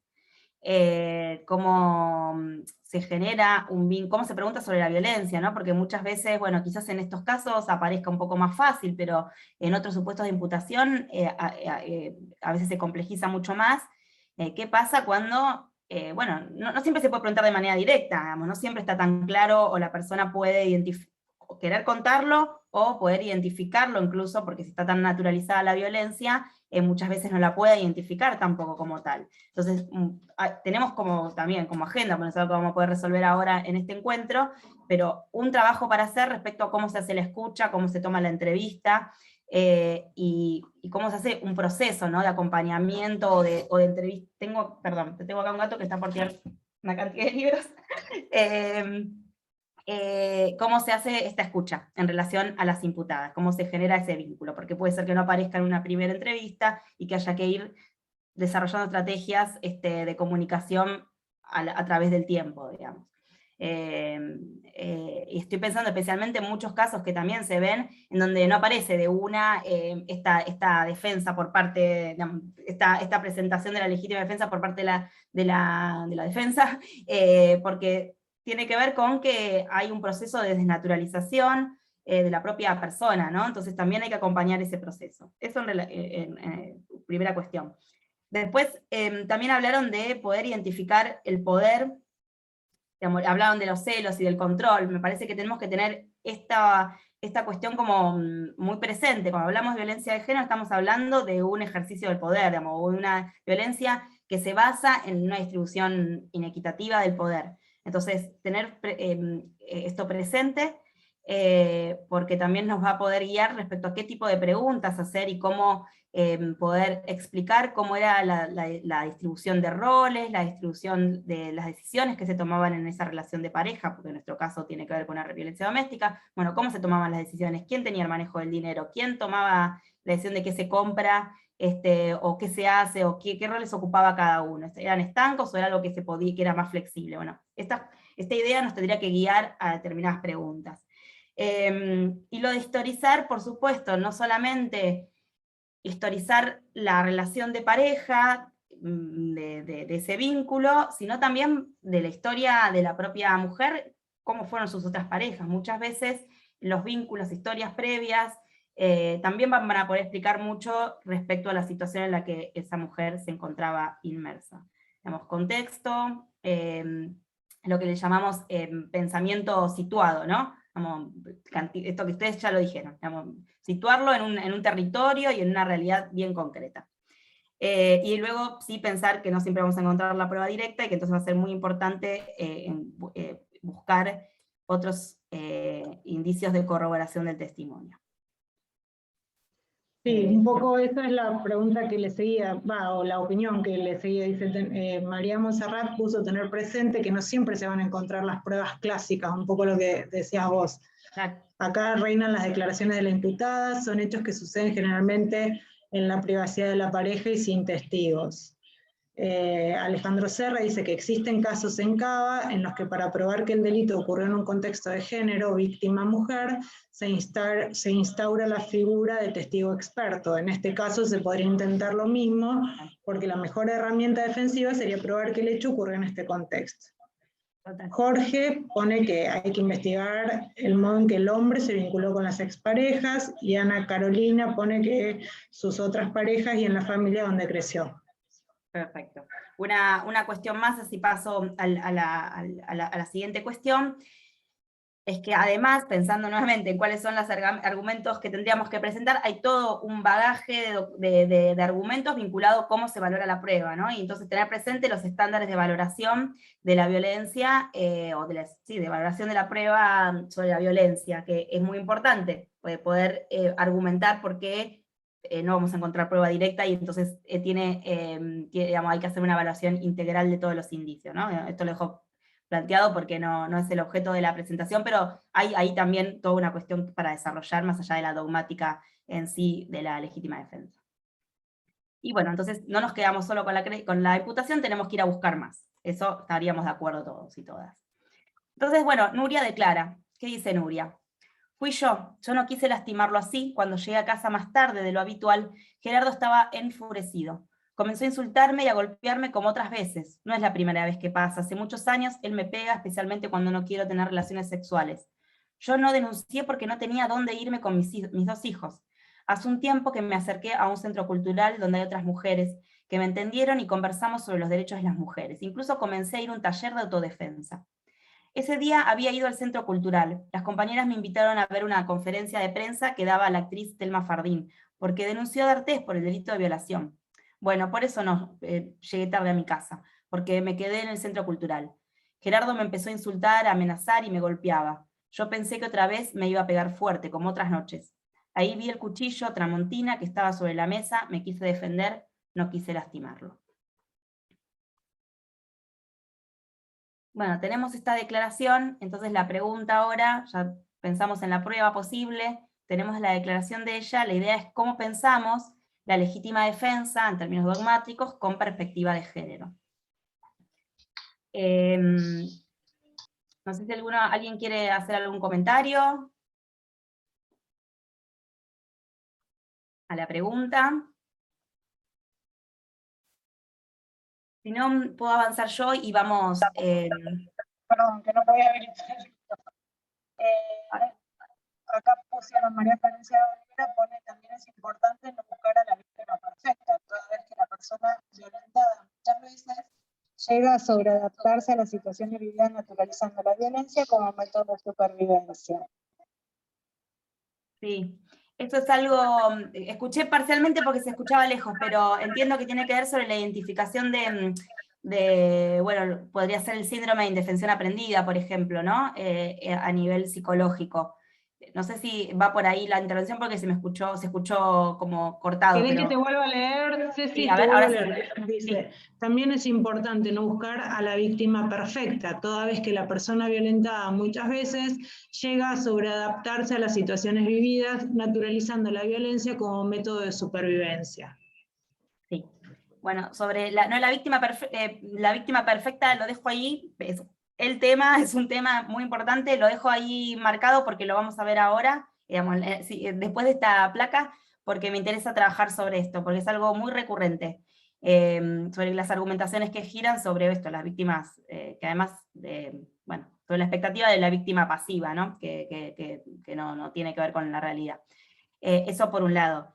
cómo se genera cómo se pregunta sobre la violencia, ¿no? Porque muchas veces, bueno, quizás en estos casos aparezca un poco más fácil, pero en otros supuestos de imputación a veces se complejiza mucho más. ¿Qué pasa cuando, bueno, no siempre se puede preguntar de manera directa, digamos, no siempre está tan claro, o la persona puede querer contarlo, o poder identificarlo incluso, porque si está tan naturalizada la violencia, muchas veces no la puede identificar tampoco como tal. Entonces, tenemos también como agenda, por eso es lo que vamos a poder resolver ahora en este encuentro, pero un trabajo para hacer respecto a cómo se hace la escucha, cómo se toma la entrevista, y cómo se hace un proceso, ¿no?, de acompañamiento o de entrevista. Perdón, tengo acá un gato que está por tirar una cantidad de libros. Cómo se hace esta escucha en relación a las imputadas, cómo se genera ese vínculo, porque puede ser que no aparezca en una primera entrevista y que haya que ir desarrollando estrategias de comunicación a través del tiempo, digamos. Y estoy pensando especialmente en muchos casos que también se ven, en donde no aparece de una esta defensa por parte, digamos, esta presentación de la legítima defensa por parte de la defensa, porque tiene que ver con que hay un proceso de desnaturalización de la propia persona, ¿no? Entonces también hay que acompañar ese proceso. Eso en primera cuestión. Después también hablaron de poder identificar el poder, digamos, hablaron de los celos y del control. Me parece que tenemos que tener esta cuestión como muy presente. Cuando hablamos de violencia de género estamos hablando de un ejercicio del poder, digamos, o de una violencia que se basa en una distribución inequitativa del poder. Entonces, tener esto presente, porque también nos va a poder guiar respecto a qué tipo de preguntas hacer y cómo poder explicar cómo era la distribución de roles, la distribución de las decisiones que se tomaban en esa relación de pareja, porque en nuestro caso tiene que ver con la violencia doméstica. Bueno, cómo se tomaban las decisiones, quién tenía el manejo del dinero, quién tomaba la decisión de qué se compra, o qué se hace, o qué roles ocupaba cada uno. ¿Eran estancos o era algo que se podía, que era más flexible? Bueno, esta idea nos tendría que guiar a determinadas preguntas. Y lo de historizar, por supuesto, no solamente historizar la relación de pareja, de ese vínculo, sino también de la historia de la propia mujer, cómo fueron sus otras parejas. Muchas veces los vínculos, historias previas, también van a poder explicar mucho respecto a la situación en la que esa mujer se encontraba inmersa. Digamos, contexto, lo que le llamamos pensamiento situado, ¿no? Como, esto que ustedes ya lo dijeron, digamos, situarlo en un territorio y en una realidad bien concreta. Y luego sí pensar que no siempre vamos a encontrar la prueba directa y que entonces va a ser muy importante buscar otros indicios de corroboración del testimonio. Sí, un poco esa es la pregunta que le seguía, o la opinión que le seguía. Dice, María Monserrat puso tener presente que no siempre se van a encontrar las pruebas clásicas, un poco lo que decías vos. Exacto. Acá reinan las declaraciones de la imputada, son hechos que suceden generalmente en la privacidad de la pareja y sin testigos. Alejandro Serra dice que existen casos en Cava en los que para probar que el delito ocurrió en un contexto de género, víctima mujer, se instaura la figura de testigo experto. En este caso se podría intentar lo mismo, porque la mejor herramienta defensiva sería probar que el hecho ocurrió en este contexto. Jorge pone que hay que investigar el modo en que el hombre se vinculó con las exparejas, y Ana Carolina pone que sus otras parejas y en la familia donde creció. Perfecto. Una cuestión más, así paso a la siguiente cuestión, es que además, pensando nuevamente en cuáles son los argumentos que tendríamos que presentar, hay todo un bagaje de argumentos vinculado a cómo se valora la prueba, ¿no? Y entonces tener presente los estándares de valoración de la violencia, o de valoración de la prueba sobre la violencia, que es muy importante, poder argumentar por qué no vamos a encontrar prueba directa, y entonces digamos, hay que hacer una evaluación integral de todos los indicios, ¿no? Esto lo dejo planteado porque no es el objeto de la presentación, pero hay ahí también toda una cuestión para desarrollar más allá de la dogmática en sí de la legítima defensa. Y bueno, entonces no nos quedamos solo con la imputación, tenemos que ir a buscar más. Eso estaríamos de acuerdo todos y todas. Entonces, bueno, Nuria declara. ¿Qué dice Nuria? Fui yo no quise lastimarlo así. Cuando llegué a casa más tarde de lo habitual, Gerardo estaba enfurecido. Comenzó a insultarme y a golpearme como otras veces. No es la primera vez que pasa. Hace muchos años él me pega, especialmente cuando no quiero tener relaciones sexuales. Yo no denuncié porque no tenía dónde irme con mis 2 hijos. Hace un tiempo que me acerqué a un centro cultural donde hay otras mujeres que me entendieron y conversamos sobre los derechos de las mujeres. Incluso comencé a ir a un taller de autodefensa. Ese día había ido al centro cultural. Las compañeras me invitaron a ver una conferencia de prensa que daba la actriz Thelma Fardín, porque denunció a D'Artés por el delito de violación. Bueno, por eso no llegué tarde a mi casa, porque me quedé en el centro cultural. Gerardo me empezó a insultar, a amenazar y me golpeaba. Yo pensé que otra vez me iba a pegar fuerte, como otras noches. Ahí vi el cuchillo tramontina que estaba sobre la mesa, me quise defender, no quise lastimarlo. Bueno, tenemos esta declaración, entonces la pregunta ahora, ya pensamos en la prueba posible, tenemos la declaración de ella, la idea es cómo pensamos la legítima defensa en términos dogmáticos con perspectiva de género. No sé si alguien quiere hacer algún comentario a la pregunta. Si no, puedo avanzar yo y vamos... Perdón, que no podía habilitar. Acá pusieron María Florencia Olivera, pone también es importante no buscar a la víctima perfecta, toda vez que la persona violentada muchas veces llega a sobreadaptarse a la situación de vida naturalizando la violencia como método de supervivencia. Sí, esto es algo, escuché parcialmente porque se escuchaba lejos, pero entiendo que tiene que ver sobre la identificación bueno, podría ser el síndrome de indefensión aprendida, por ejemplo, ¿no? A nivel psicológico. No sé si va por ahí la intervención porque se escuchó como cortado. ¿Querés pero... que te vuelva a leer? Sí, Sí, te a ver, vuelvo ahora a leer. sí. Dice, también es importante no buscar a la víctima perfecta, toda vez que la persona violentada muchas veces llega a sobreadaptarse a las situaciones vividas, naturalizando la violencia como método de supervivencia. Sí. Bueno, sobre la víctima perfecta lo dejo ahí, es un tema muy importante, lo dejo ahí marcado porque lo vamos a ver ahora, digamos, después de esta placa, porque me interesa trabajar sobre esto, porque es algo muy recurrente, sobre las argumentaciones que giran sobre esto, las víctimas, que además, bueno, sobre la expectativa de la víctima pasiva, ¿no? que no tiene que ver con la realidad. Eso por un lado.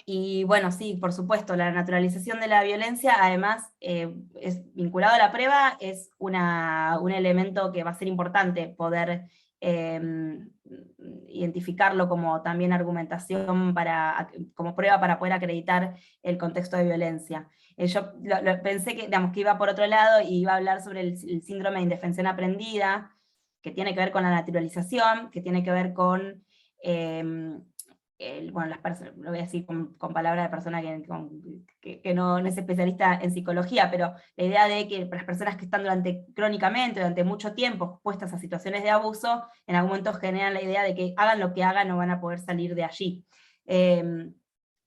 Y bueno, sí, por supuesto, la naturalización de la violencia, además, es vinculado a la prueba, es un elemento que va a ser importante poder identificarlo como también argumentación como prueba para poder acreditar el contexto de violencia. Yo pensé que, digamos, que iba por otro lado y iba a hablar sobre el síndrome de indefensión aprendida, que tiene que ver con la naturalización, que tiene que ver con... bueno, lo voy a decir con palabras de persona que no es especialista en psicología, pero la idea de que las personas que están crónicamente, durante mucho tiempo expuestas a situaciones de abuso, en algún momento generan la idea de que hagan lo que hagan no van a poder salir de allí.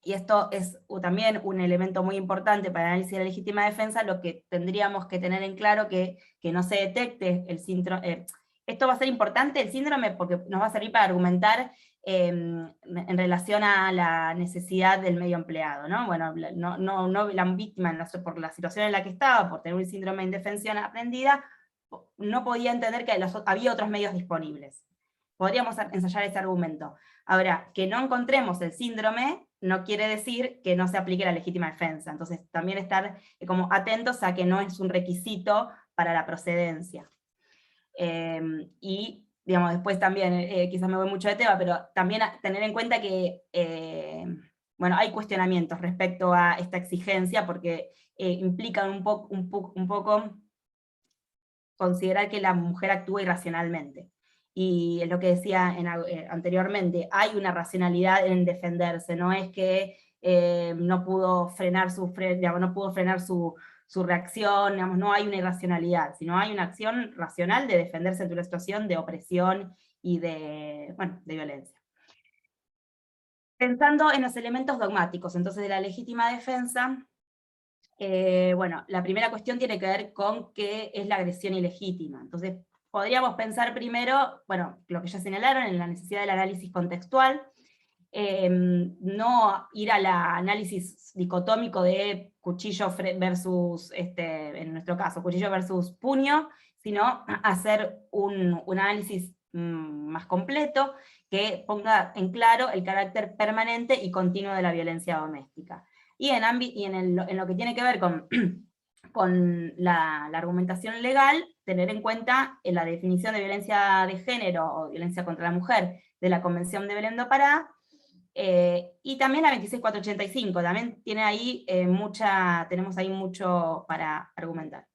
Y esto es también un elemento muy importante para el análisis de la legítima defensa, lo que tendríamos que tener en claro que no se detecte el síndrome. Esto va a ser importante, el síndrome, porque nos va a servir para argumentar en relación a la necesidad del medio empleado, ¿no? Bueno, la víctima, por la situación en la que estaba, por tener un síndrome de indefensión aprendida, no podía entender que había otros medios disponibles. Podríamos ensayar ese argumento. Ahora, que no encontremos el síndrome no quiere decir que no se aplique la legítima defensa. Entonces, también estar como atentos a que no es un requisito para la procedencia. Y digamos, después también, quizás me voy mucho de tema, pero también tener en cuenta que bueno, hay cuestionamientos respecto a esta exigencia, porque implican un poco considerar que la mujer actúa irracionalmente. Y es lo que decía anteriormente, hay una racionalidad en defenderse, no es que no pudo frenar su reacción, digamos, no hay una irracionalidad, sino hay una acción racional de defenderse ante una situación de opresión y de violencia. Pensando en los elementos dogmáticos, entonces, de la legítima defensa, bueno, la primera cuestión tiene que ver con qué es la agresión ilegítima. Entonces, podríamos pensar primero, bueno, lo que ya señalaron, en la necesidad del análisis contextual, no ir al análisis dicotómico de cuchillo versus, en nuestro caso, cuchillo versus puño, sino hacer un análisis más completo, que ponga en claro el carácter permanente y continuo de la violencia doméstica. Y en lo que tiene que ver con, con la argumentación legal, tener en cuenta la definición de violencia de género o violencia contra la mujer de la Convención de Belén do Pará, y también la 26485, también tiene ahí tenemos ahí mucho para argumentar.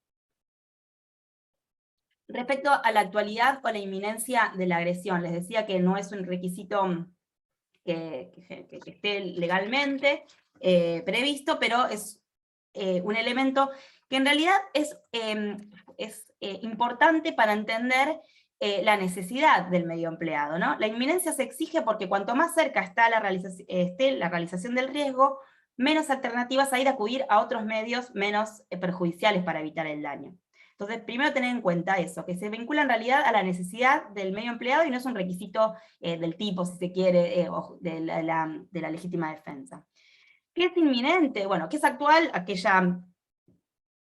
Respecto a la actualidad o la inminencia de la agresión, les decía que no es un requisito que esté legalmente previsto, pero es un elemento que en realidad es importante para entender la necesidad del medio empleado, ¿no? La inminencia se exige porque cuanto más cerca esté la realización del riesgo, menos alternativas hay de acudir a otros medios menos perjudiciales para evitar el daño. Entonces, primero tener en cuenta eso, que se vincula en realidad a la necesidad del medio empleado y no es un requisito del tipo, si se quiere, de la legítima defensa. ¿Qué es inminente? Bueno, ¿qué es actual? Aquella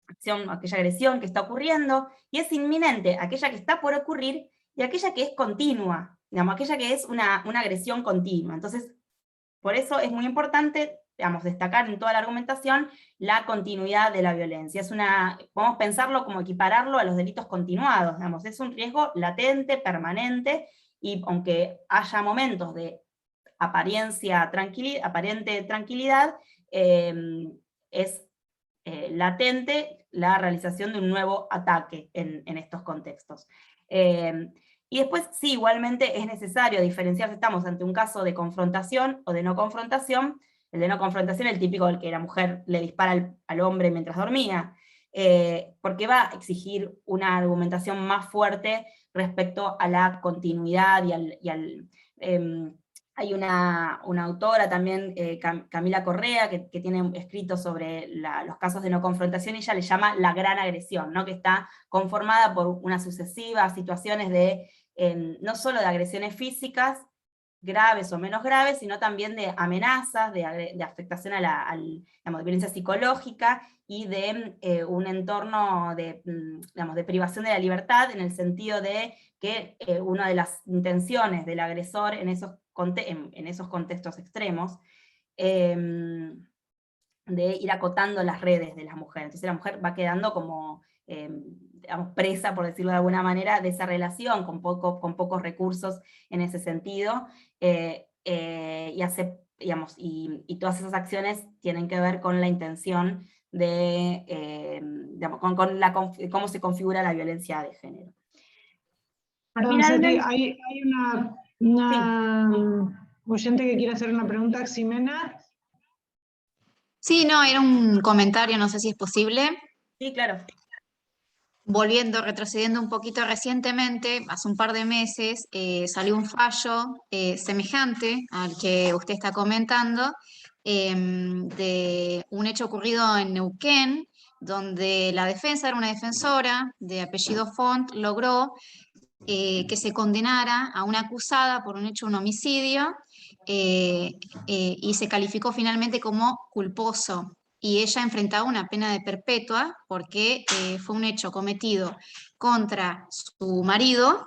acción, aquella agresión que está ocurriendo, y es inminente aquella que está por ocurrir, y aquella que es continua, digamos, aquella que es una agresión continua. Entonces, por eso es muy importante, digamos, destacar en toda la argumentación la continuidad de la violencia. Podemos pensarlo como equipararlo a los delitos continuados, digamos, es un riesgo latente, permanente, y aunque haya momentos de aparente tranquilidad, es latente la realización de un nuevo ataque en estos contextos. Y después, sí, igualmente es necesario diferenciar si estamos ante un caso de confrontación o de no confrontación. El de no confrontación, el típico del que la mujer le dispara al hombre mientras dormía, porque va a exigir una argumentación más fuerte respecto a la continuidad hay una autora también, Camila Correa, que tiene escrito sobre los casos de no confrontación, y ella le llama la gran agresión, ¿no? Que está conformada por unas sucesivas situaciones de, no solo de agresiones físicas, graves o menos graves, sino también de amenazas, de afectación digamos, de violencia psicológica, y de un entorno digamos, de privación de la libertad, en el sentido de que una de las intenciones del agresor en esos contextos extremos, de ir acotando las redes de las mujeres. Entonces la mujer va quedando como, digamos, presa, por decirlo de alguna manera, de esa relación, con pocos recursos en ese sentido, y todas esas acciones tienen que ver con la intención de, digamos, con cómo se configura la violencia de género. Perdón, Seti, hay una oyente que quiere hacer una pregunta, Ximena. Sí, no, era un comentario, no sé si es posible. Sí, claro. Retrocediendo un poquito recientemente, hace un par de meses, salió un fallo semejante al que usted está comentando, de un hecho ocurrido en Neuquén, donde la defensa era una defensora de apellido Font, logró que se condenara a una acusada por un hecho, un homicidio, y se calificó finalmente como culposo. Y ella enfrentaba una pena de perpetua porque fue un hecho cometido contra su marido,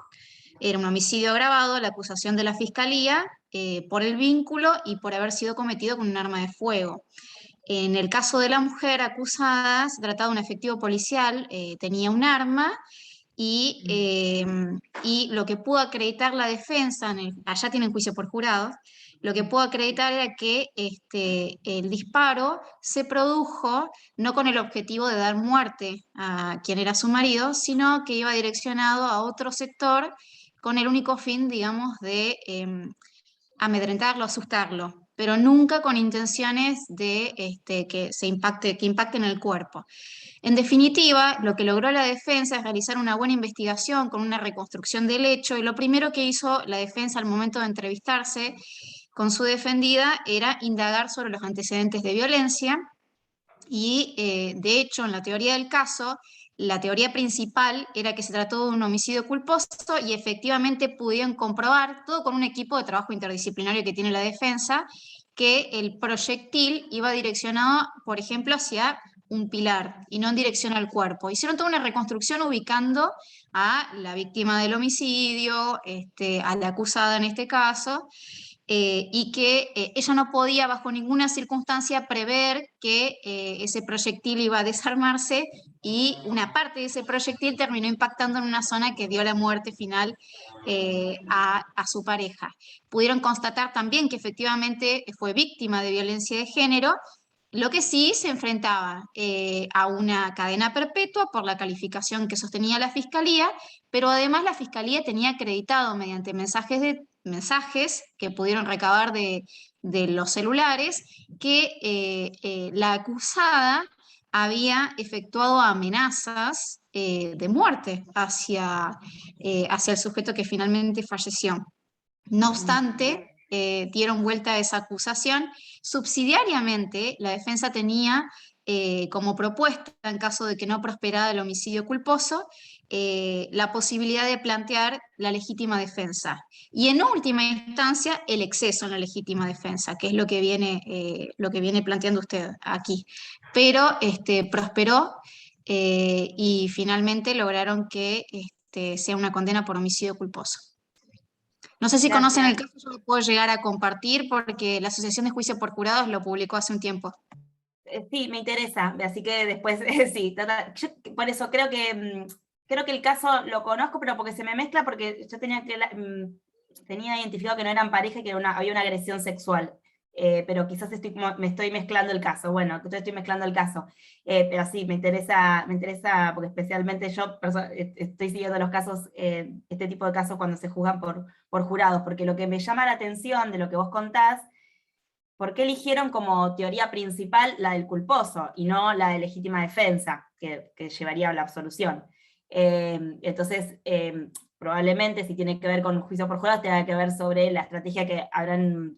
era un homicidio agravado, la acusación de la fiscalía por el vínculo y por haber sido cometido con un arma de fuego. En el caso de la mujer acusada, se trataba de un efectivo policial, tenía un arma, y lo que pudo acreditar la defensa, allá tienen juicio por jurados, lo que pudo acreditar era que el disparo se produjo no con el objetivo de dar muerte a quien era su marido, sino que iba direccionado a otro sector con el único fin, digamos, de amedrentarlo, asustarlo, pero nunca con intenciones de que impacten el cuerpo. En definitiva, lo que logró la defensa es realizar una buena investigación con una reconstrucción del hecho, y lo primero que hizo la defensa al momento de entrevistarse con su defendida era indagar sobre los antecedentes de violencia y, de hecho, en la teoría del caso, la teoría principal era que se trató de un homicidio culposo y efectivamente pudieron comprobar, todo con un equipo de trabajo interdisciplinario que tiene la defensa, que el proyectil iba direccionado, por ejemplo, hacia un pilar y no en dirección al cuerpo. Hicieron toda una reconstrucción ubicando a la víctima del homicidio, a la acusada en este caso, y que ella no podía bajo ninguna circunstancia prever que ese proyectil iba a desarmarse y una parte de ese proyectil terminó impactando en una zona que dio la muerte final a su pareja. Pudieron constatar también que efectivamente fue víctima de violencia de género, lo que sí se enfrentaba a una cadena perpetua por la calificación que sostenía la Fiscalía, pero además la Fiscalía tenía acreditado mediante mensajes que pudieron recabar de los celulares que la acusada había efectuado amenazas de muerte hacia el sujeto que finalmente falleció. No obstante, dieron vuelta a esa acusación. Subsidiariamente, la defensa tenía como propuesta, en caso de que no prosperara el homicidio culposo, la posibilidad de plantear la legítima defensa. Y en última instancia, el exceso en la legítima defensa, que es lo que viene planteando usted aquí. Pero prosperó y finalmente lograron que sea una condena por homicidio culposo. No sé si Gracias. conocen el caso, yo lo puedo llegar a compartir porque la Asociación de Juicio por Jurados lo publicó hace un tiempo. Sí, me interesa, así que después, sí, yo por eso creo que el caso lo conozco, pero porque se me mezcla, porque yo tenía identificado que no eran pareja y que había una agresión sexual. Pero quizás me estoy mezclando el caso. Bueno, yo estoy mezclando el caso. Pero sí, me interesa porque especialmente yo estoy siguiendo los casos, este tipo de casos cuando se juzgan por jurados, porque lo que me llama la atención de lo que vos contás, ¿por qué eligieron como teoría principal la del culposo y no la de legítima defensa, que llevaría a la absolución? Entonces, probablemente si tiene que ver con juicio por jurados, tenga que ver sobre la estrategia que habrán.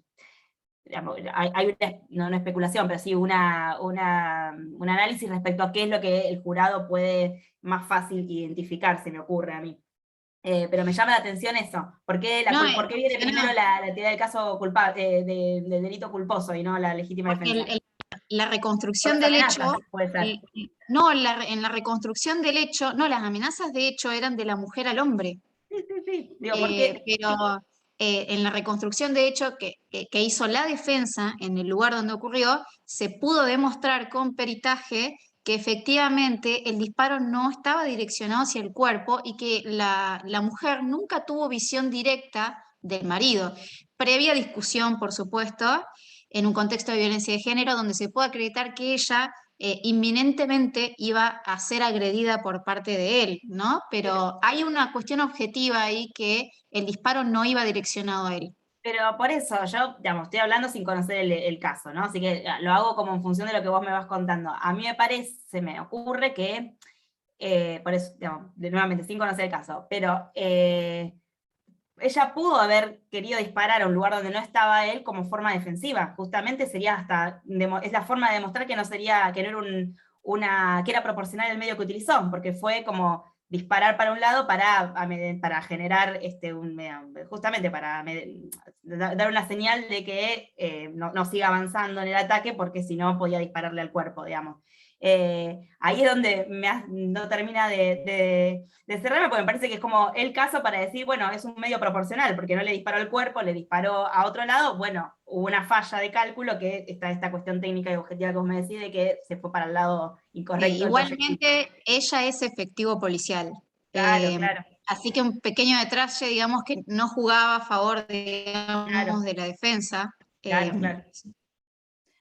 Hay una especulación, pero sí un análisis respecto a qué es lo que el jurado puede más fácil identificar, se me ocurre a mí. Pero me llama la atención eso. ¿Por qué viene primero la teoría del caso culpable, del delito culposo y no la legítima defensa? La reconstrucción del hecho, puede ser. en la reconstrucción del hecho, no, las amenazas de hecho eran de la mujer al hombre. Sí. Digo, ¿por qué? Pero en la reconstrucción de hecho que hizo la defensa en el lugar donde ocurrió, se pudo demostrar con peritaje que efectivamente el disparo no estaba direccionado hacia el cuerpo y que la mujer nunca tuvo visión directa del marido. Previa discusión, por supuesto, en un contexto de violencia de género donde se puede acreditar que ella inminentemente iba a ser agredida por parte de él, ¿no? Pero hay una cuestión objetiva ahí que el disparo no iba direccionado a él. Pero por eso, yo, estoy hablando sin conocer el caso, ¿no? Así que lo hago como en función de lo que vos me vas contando. A mí se me ocurre que, por eso, nuevamente, sin conocer el caso, pero ella pudo haber querido disparar a un lugar donde no estaba él como forma defensiva. Justamente sería es la forma de demostrar que no era que era proporcional el medio que utilizó, porque fue como disparar para un lado para generar justamente para dar una señal de que no siga avanzando en el ataque, porque si no podía dispararle al cuerpo, digamos. Ahí es donde no termina de cerrarme, porque me parece que es como el caso para decir, bueno, es un medio proporcional, porque no le disparó al cuerpo, le disparó a otro lado. Bueno, hubo una falla de cálculo, que está esta cuestión técnica y objetiva que vos me decís, de que se fue para el lado incorrecto. Igualmente, ella es efectivo policial. Claro. Así que un pequeño detalle, digamos, que no jugaba a favor, digamos, de la defensa. Claro.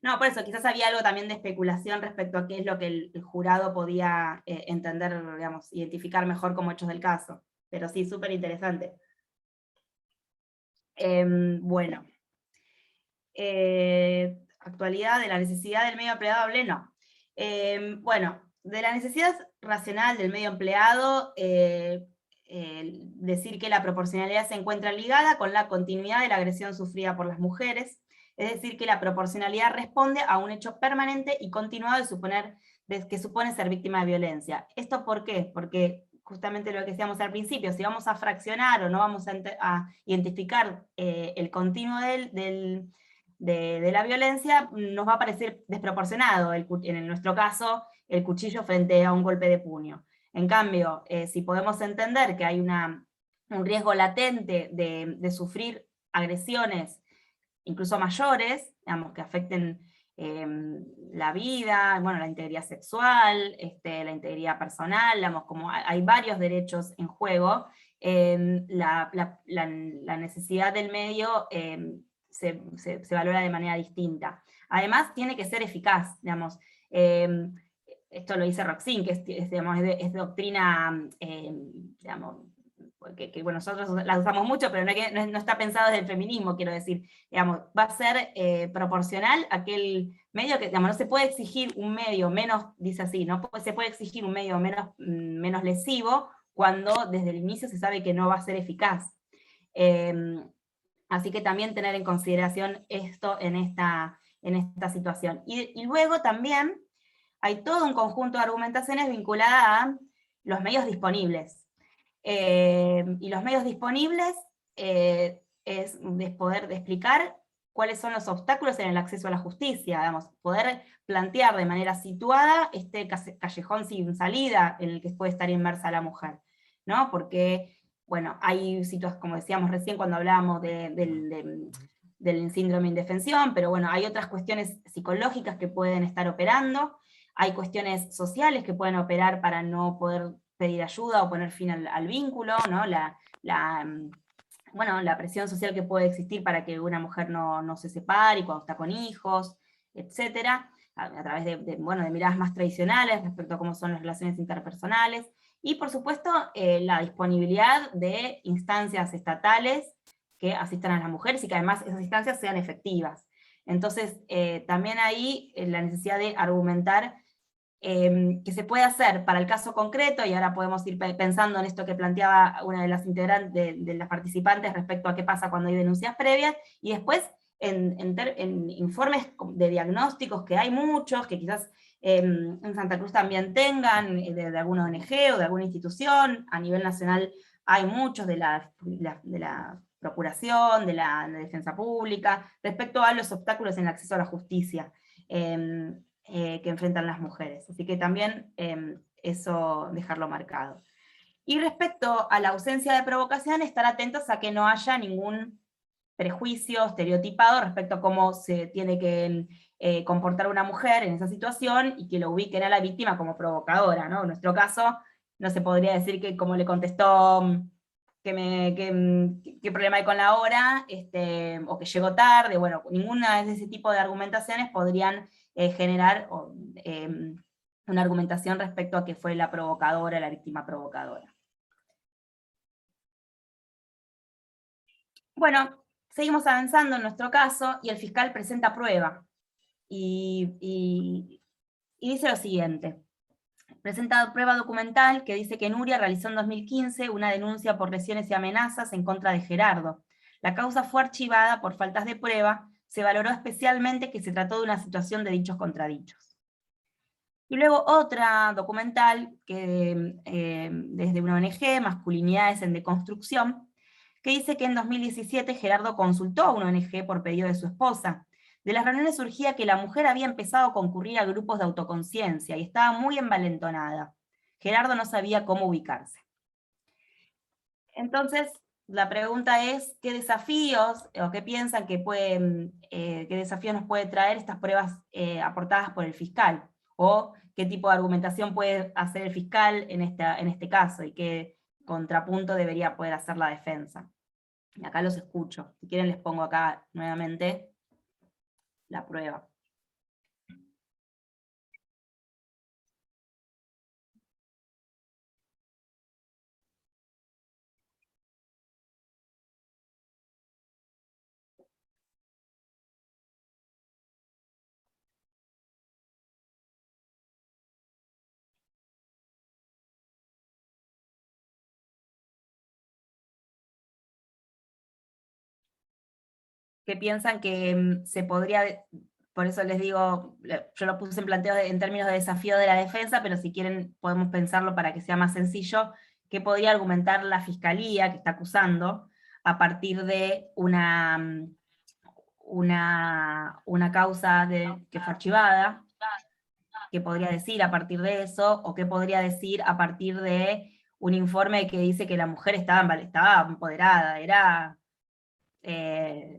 No, por eso, quizás había algo también de especulación respecto a qué es lo que el jurado podía entender, digamos, identificar mejor como hechos del caso. Pero sí, súper interesante. Bueno. Actualidad de la necesidad del medio empleable, no. Bueno, de la necesidad racional del medio empleado, decir que la proporcionalidad se encuentra ligada con la continuidad de la agresión sufrida por las mujeres, es decir, que la proporcionalidad responde a un hecho permanente y continuado que supone ser víctima de violencia. ¿Esto por qué? Porque justamente lo que decíamos al principio, si vamos a fraccionar o no vamos a identificar el continuo de la violencia, nos va a parecer desproporcionado, en nuestro caso, el cuchillo frente a un golpe de puño. En cambio, si podemos entender que hay un riesgo latente de sufrir agresiones incluso mayores, digamos, que afecten la vida, bueno, la integridad sexual, la integridad personal, digamos, como hay varios derechos en juego, la necesidad del medio se valora de manera distinta. Además, tiene que ser eficaz, digamos. Esto lo dice Roxin, que digamos, es doctrina, digamos, bueno, nosotros la usamos mucho, pero no está pensado desde el feminismo, quiero decir, digamos, va a ser proporcional a aquel medio que, digamos, no se puede exigir un medio menos, dice así, no se puede exigir un medio menos lesivo cuando desde el inicio se sabe que no va a ser eficaz. Así que también tener en consideración esto en esta situación. Y luego también hay todo un conjunto de argumentaciones vinculadas a los medios disponibles. Y los medios disponibles es poder explicar cuáles son los obstáculos en el acceso a la justicia, digamos, poder plantear de manera situada este callejón sin salida en el que puede estar inmersa la mujer, ¿no? Porque, bueno, hay situaciones, como decíamos recién cuando hablábamos del síndrome de indefensión, pero bueno, hay otras cuestiones psicológicas que pueden estar operando, hay cuestiones sociales que pueden operar para no poder pedir ayuda o poner fin al vínculo, ¿no? Bueno, la presión social que puede existir para que una mujer no se separe cuando está con hijos, etcétera, a través de miradas más tradicionales respecto a cómo son las relaciones interpersonales, y por supuesto la disponibilidad de instancias estatales que asistan a las mujeres y que además esas instancias sean efectivas. Entonces, también ahí la necesidad de argumentar que se puede hacer para el caso concreto, y ahora podemos ir pensando en esto que planteaba una de las integrantes, de las participantes respecto a qué pasa cuando hay denuncias previas, y después en informes de diagnósticos, que hay muchos, que quizás en Santa Cruz también tengan, de alguna ONG o de alguna institución, a nivel nacional hay muchos de la Procuración, de la Defensa Pública, respecto a los obstáculos en el acceso a la justicia que enfrentan las mujeres. Así que también eso dejarlo marcado. Y respecto a la ausencia de provocación, estar atentos a que no haya ningún prejuicio estereotipado respecto a cómo se tiene que comportar una mujer en esa situación, y que lo ubiquen a la víctima como provocadora, ¿no? En nuestro caso, no se podría decir que como le contestó qué problema hay con la hora, o que llegó tarde, bueno, ninguna de ese tipo de argumentaciones podrían generar una argumentación respecto a que fue la provocadora, la víctima provocadora. Bueno, seguimos avanzando en nuestro caso, y el fiscal presenta prueba, y dice lo siguiente. Presenta prueba documental que dice que Nuria realizó en 2015 una denuncia por lesiones y amenazas en contra de Gerardo. La causa fue archivada por faltas de prueba, se valoró especialmente que se trató de una situación de dichos contradichos. Y luego otra documental, que desde una ONG, Masculinidades en Deconstrucción, que dice que en 2017 Gerardo consultó a una ONG por pedido de su esposa. De las reuniones surgía que la mujer había empezado a concurrir a grupos de autoconciencia y estaba muy envalentonada. Gerardo no sabía cómo ubicarse. Entonces, la pregunta es, ¿qué desafíos, o qué piensan que qué desafíos nos puede traer estas pruebas aportadas por el fiscal? O qué tipo de argumentación puede hacer el fiscal en este caso, y qué contrapunto debería poder hacer la defensa. Y acá los escucho. Si quieren les pongo acá nuevamente la prueba. que piensan que se podría, por eso les digo, yo lo puse en planteo en términos de desafío de la defensa, pero si quieren podemos pensarlo para que sea más sencillo, que podría argumentar la fiscalía que está acusando a partir de una causa que fue archivada, qué podría decir a partir de eso, o qué podría decir a partir de un informe que dice que la mujer estaba empoderada,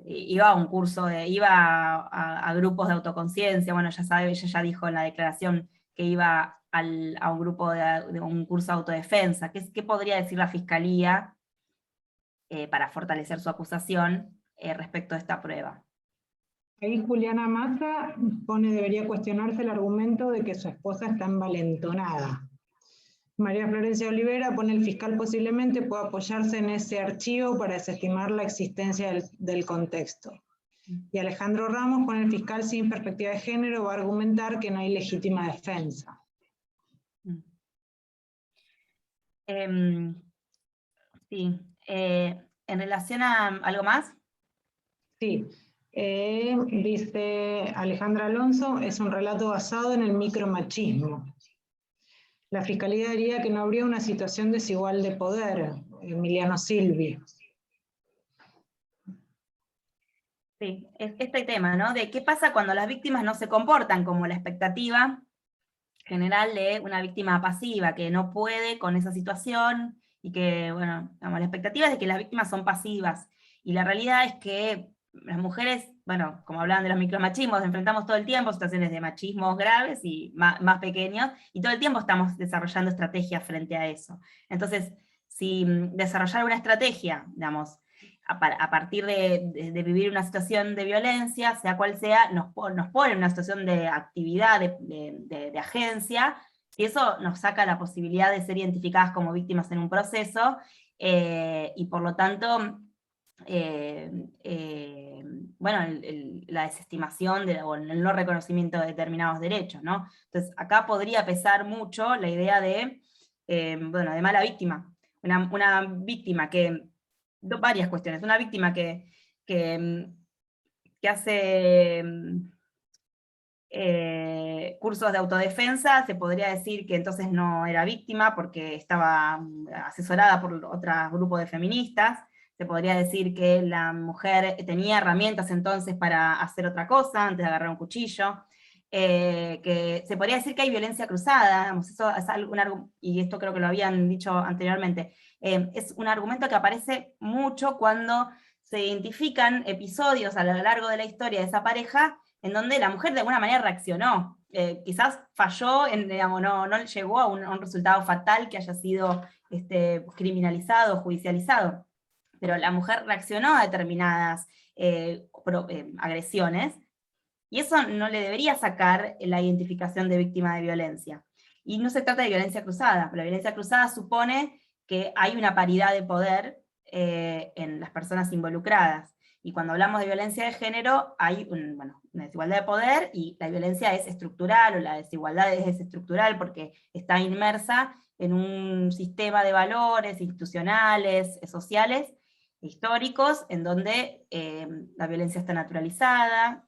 iba a un curso, iba a grupos de autoconciencia, bueno, ya sabe, ella ya dijo en la declaración que iba a un grupo de un curso de autodefensa. ¿Qué podría decir la fiscalía para fortalecer su acusación respecto a esta prueba? Ahí Juliana Massa debería cuestionarse el argumento de que su esposa está envalentonada. María Florencia Olivera pone: el fiscal posiblemente pueda apoyarse en ese archivo para desestimar la existencia del contexto. Y Alejandro Ramos pone: el fiscal sin perspectiva de género va a argumentar que no hay legítima defensa. Sí, en relación a algo más. Sí, dice Alejandra Alonso, es un relato basado en el micromachismo. La fiscalía diría que no habría una situación desigual de poder, Emiliano Silvi. Sí, es este tema, ¿no? De qué pasa cuando las víctimas no se comportan como la expectativa general de una víctima pasiva, que no puede con esa situación, y que, bueno, digamos, la expectativa es de que las víctimas son pasivas, y la realidad es que las mujeres, bueno, como hablaban de los micromachismos, enfrentamos todo el tiempo situaciones de machismos graves y más pequeños, y todo el tiempo estamos desarrollando estrategias frente a eso. Entonces, si desarrollar una estrategia, digamos, a partir de vivir una situación de violencia, sea cual sea, nos pone en una situación de actividad, de agencia, y eso nos saca la posibilidad de ser identificadas como víctimas en un proceso, y por lo tanto, bueno, la desestimación o el no reconocimiento de determinados derechos, ¿no? Entonces, acá podría pesar mucho la idea de, bueno, de mala víctima. Una víctima que, varias cuestiones, una víctima que hace cursos de autodefensa, se podría decir que entonces no era víctima porque estaba asesorada por otro grupo de feministas. Se podría decir que la mujer tenía herramientas entonces para hacer otra cosa antes de agarrar un cuchillo. Que se podría decir que hay violencia cruzada, digamos, eso es y esto creo que lo habían dicho anteriormente, es un argumento que aparece mucho cuando se identifican episodios a lo largo de la historia de esa pareja en donde la mujer de alguna manera reaccionó, quizás falló, digamos, no llegó a un resultado fatal que haya sido criminalizado, judicializado, pero la mujer reaccionó a determinadas agresiones, y eso no le debería sacar la identificación de víctima de violencia. Y no se trata de violencia cruzada, la violencia cruzada supone que hay una paridad de poder en las personas involucradas. Y cuando hablamos de violencia de género, hay una desigualdad de poder, y la violencia es estructural, o la desigualdad es estructural porque está inmersa en un sistema de valores institucionales, sociales, históricos, en donde la violencia está naturalizada,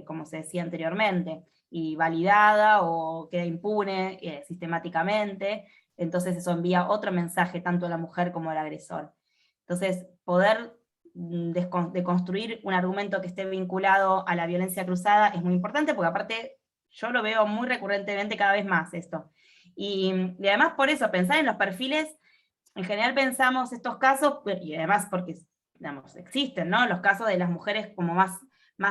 como se decía anteriormente, y validada o queda impune sistemáticamente. Entonces eso envía otro mensaje tanto a la mujer como al agresor. Entonces, poder deconstruir un argumento que esté vinculado a la violencia cruzada es muy importante, porque aparte yo lo veo muy recurrentemente cada vez más esto. Y además por eso, pensar en los perfiles, en general pensamos estos casos, y además porque, digamos, existen, ¿no? Los casos de las mujeres como más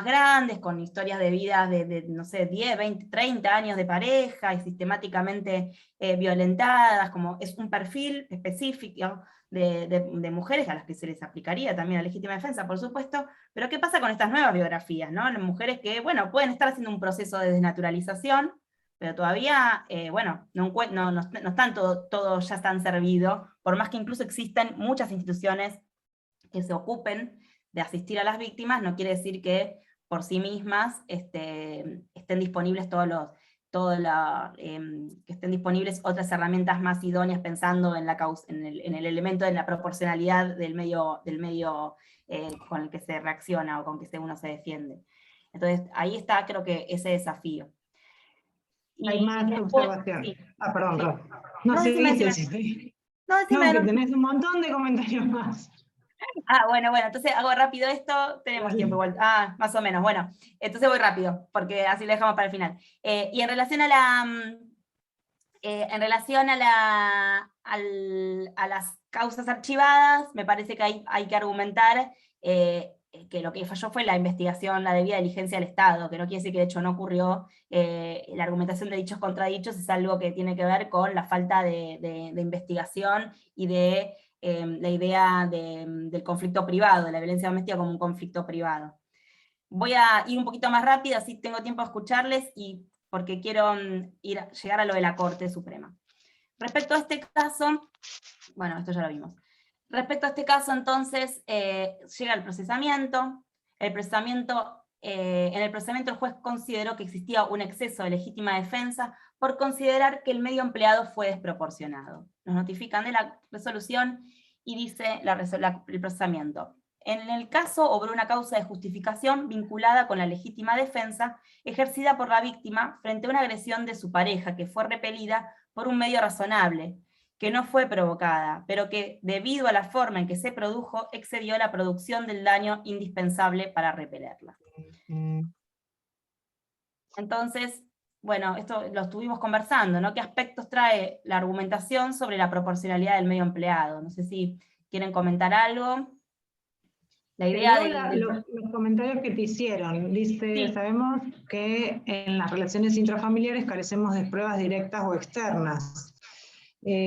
grandes, con historias de vida de no sé, 10, 20, 30 años de pareja, y sistemáticamente violentadas, como es un perfil específico de mujeres a las que se les aplicaría también la legítima defensa, por supuesto, pero ¿qué pasa con estas nuevas biografías, ¿no? Las mujeres que, bueno, pueden estar haciendo un proceso de desnaturalización, pero todavía, bueno, no están todo ya están servido, por más que incluso existan muchas instituciones que se ocupen de asistir a las víctimas, no quiere decir que por sí mismas estén disponibles todos que estén disponibles otras herramientas más idóneas pensando en el elemento de la proporcionalidad del medio con el que se reacciona o con que uno se defiende. Entonces, ahí está, creo que ese desafío. Hay más observaciones. Sí. Perdón, Sí. Ro. No, decime. sí. No, decime. No, que tenés un montón de comentarios más. Bueno, entonces hago rápido esto, tenemos tiempo igual. Más o menos, bueno. Entonces voy rápido, porque así lo dejamos para el final. Y en relación a las causas archivadas, me parece que hay que argumentar que lo que falló fue la investigación, la debida diligencia del Estado, que no quiere decir que de hecho no ocurrió. La argumentación de dichos contra dichos es algo que tiene que ver con la falta de investigación y de la idea del conflicto privado, de la violencia doméstica como un conflicto privado. Voy a ir un poquito más rápido, así tengo tiempo a escucharles, y porque quiero llegar a lo de la Corte Suprema. Respecto a este caso, bueno, esto ya lo vimos. Respecto a este caso, entonces, llega el procesamiento. En el procesamiento el juez consideró que existía un exceso de legítima defensa por considerar que el medio empleado fue desproporcionado. Nos notifican de la resolución y dice el procesamiento. En el caso obró una causa de justificación vinculada con la legítima defensa ejercida por la víctima frente a una agresión de su pareja que fue repelida por un medio razonable, que no fue provocada, pero que debido a la forma en que se produjo excedió la producción del daño indispensable para repelerla. Entonces, bueno, esto lo estuvimos conversando, ¿no? ¿Qué aspectos trae la argumentación sobre la proporcionalidad del medio empleado? No sé si quieren comentar algo. La idea los comentarios que te hicieron, dice, Sí. Sabemos que en las relaciones intrafamiliares carecemos de pruebas directas o externas.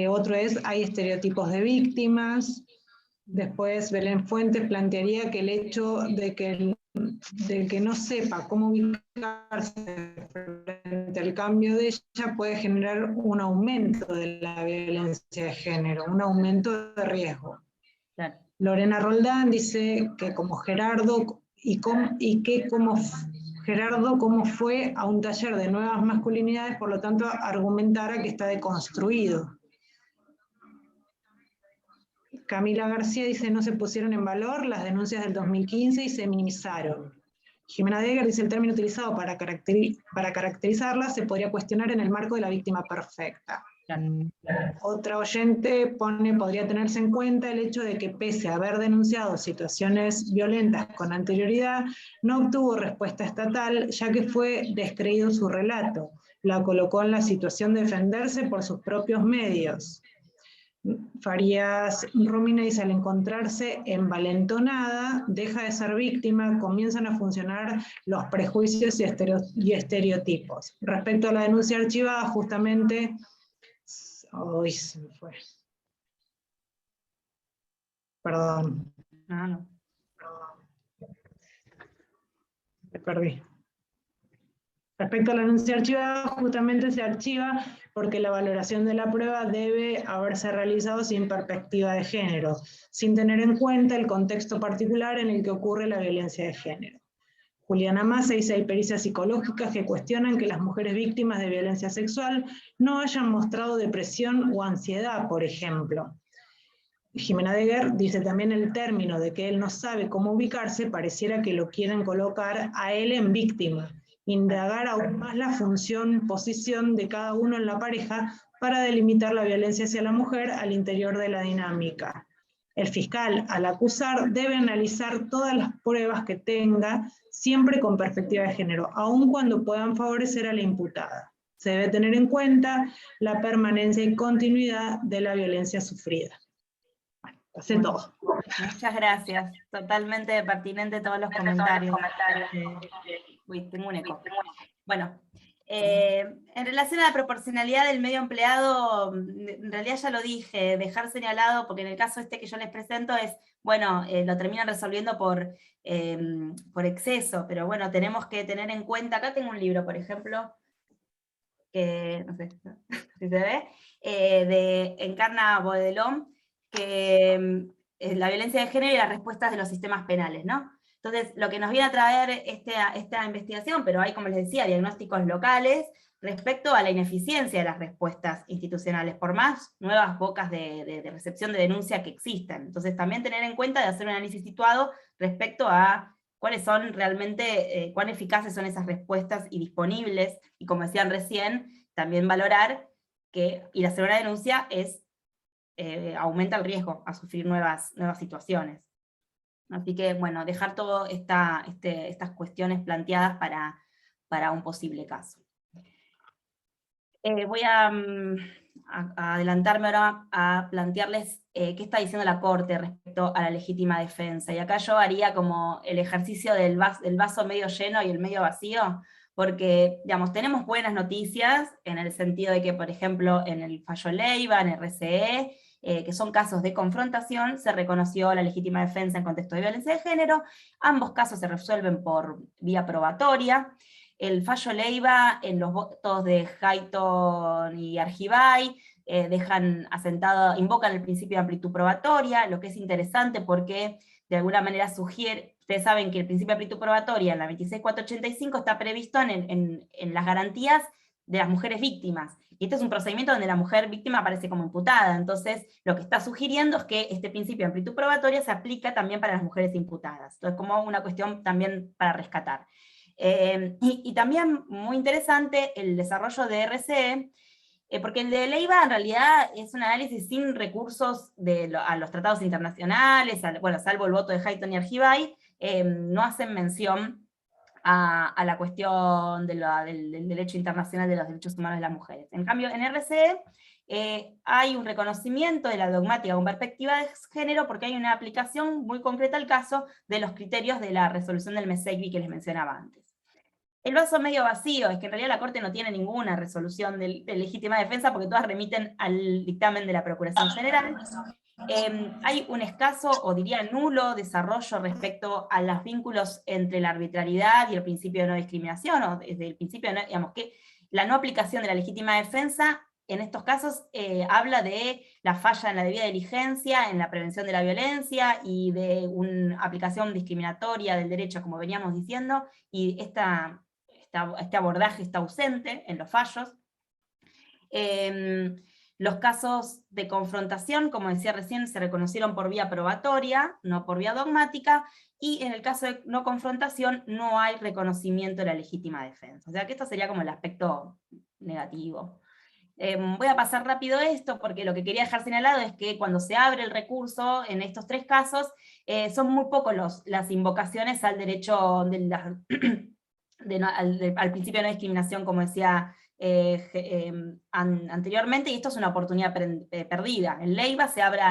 Otro es, hay estereotipos de víctimas. Después, Belén Fuentes plantearía que el hecho de que del que no sepa cómo ubicarse frente al cambio de ella puede generar un aumento de la violencia de género, un aumento de riesgo. Claro. Lorena Roldán dice que como Gerardo, Gerardo cómo fue a un taller de nuevas masculinidades, por lo tanto argumentara que está deconstruido. Camila García dice, no se pusieron en valor las denuncias del 2015 y se minimizaron. Jimena Deger dice, el término utilizado para caracterizarla se podría cuestionar en el marco de la víctima perfecta. Otra oyente pone, podría tenerse en cuenta el hecho de que pese a haber denunciado situaciones violentas con anterioridad, no obtuvo respuesta estatal, ya que fue descreído su relato. La colocó en la situación de defenderse por sus propios medios. Farías Romina dice, al encontrarse envalentonada, deja de ser víctima, comienzan a funcionar los prejuicios y estereotipos. Respecto a la denuncia archivada, justamente, hoy se me fue. Perdón. No. Me perdí. Respecto a la denuncia archivada, justamente se archiva porque la valoración de la prueba debe haberse realizado sin perspectiva de género, sin tener en cuenta el contexto particular en el que ocurre la violencia de género. Juliana Massa dice, hay pericias psicológicas que cuestionan que las mujeres víctimas de violencia sexual no hayan mostrado depresión o ansiedad, por ejemplo. Jimena Deger dice también el término de que él no sabe cómo ubicarse, pareciera que lo quieren colocar a él en víctima. Indagar aún más la función, posición de cada uno en la pareja para delimitar la violencia hacia la mujer al interior de la dinámica. El fiscal, al acusar, debe analizar todas las pruebas que tenga, siempre con perspectiva de género, aun cuando puedan favorecer a la imputada. Se debe tener en cuenta la permanencia y continuidad de la violencia sufrida. Bueno, pasé todo. Muchas gracias. Totalmente pertinente todos los comentarios. Uy, tengo un eco. Bueno, en relación a la proporcionalidad del medio empleado, en realidad ya lo dije, dejar señalado, porque en el caso este que yo les presento es, bueno, lo terminan resolviendo por exceso, pero bueno, tenemos que tener en cuenta, acá tengo un libro, por ejemplo, que, no sé si se ve, de Encarna Bodelón, que la violencia de género y las respuestas de los sistemas penales, ¿no? Entonces, lo que nos viene a traer esta investigación, pero hay, como les decía, diagnósticos locales, respecto a la ineficiencia de las respuestas institucionales, por más nuevas bocas de recepción de denuncia que existan. Entonces también tener en cuenta de hacer un análisis situado respecto a cuáles son realmente, cuán eficaces son esas respuestas y disponibles, y como decían recién, también valorar que ir a hacer una denuncia aumenta el riesgo a sufrir nuevas situaciones. Así que, bueno, dejar todas estas cuestiones planteadas para un posible caso. Voy a adelantarme ahora a plantearles qué está diciendo la Corte respecto a la legítima defensa. Y acá yo haría como el ejercicio del vaso medio lleno y el medio vacío, porque, digamos, tenemos buenas noticias en el sentido de que, por ejemplo, en el fallo Leiva, en RCE, que son casos de confrontación, se reconoció la legítima defensa en contexto de violencia de género. Ambos casos se resuelven por vía probatoria. El fallo Leiva, en los votos de Hayton y Argibay, invocan el principio de amplitud probatoria, lo que es interesante porque de alguna manera sugiere, ustedes saben que el principio de amplitud probatoria en la 26485 está previsto en las garantías de las mujeres víctimas. Y este es un procedimiento donde la mujer víctima aparece como imputada, entonces lo que está sugiriendo es que este principio de amplitud probatoria se aplica también para las mujeres imputadas. Entonces, como una cuestión también para rescatar. Y también muy interesante el desarrollo de RCE, porque el de Leiva en realidad es un análisis sin recursos a los tratados internacionales, bueno, salvo el voto de Hayton y Argibay, no hacen mención a la cuestión del derecho internacional de los derechos humanos de las mujeres. En cambio, en RCE hay un reconocimiento de la dogmática con perspectiva de género, porque hay una aplicación muy concreta al caso de los criterios de la resolución del MESECBI que les mencionaba antes. El vaso medio vacío es que en realidad la Corte no tiene ninguna resolución de legítima defensa porque todas remiten al dictamen de la Procuración General. Hay un escaso, o diría nulo, desarrollo respecto a los vínculos entre la arbitrariedad y el principio de no discriminación, o desde el principio, digamos, que la no aplicación de la legítima defensa en estos casos habla de la falla en la debida diligencia, en la prevención de la violencia, y de una aplicación discriminatoria del derecho, como veníamos diciendo, y este abordaje está ausente en los fallos. Los casos de confrontación, como decía recién, se reconocieron por vía probatoria, no por vía dogmática, y en el caso de no confrontación no hay reconocimiento de la legítima defensa. O sea que esto sería como el aspecto negativo. Voy a pasar rápido esto, porque lo que quería dejar señalado es que cuando se abre el recurso en estos tres casos, son muy pocos las invocaciones al derecho al principio de no discriminación, como decía anteriormente, y esto es una oportunidad perdida. En Leiva se abre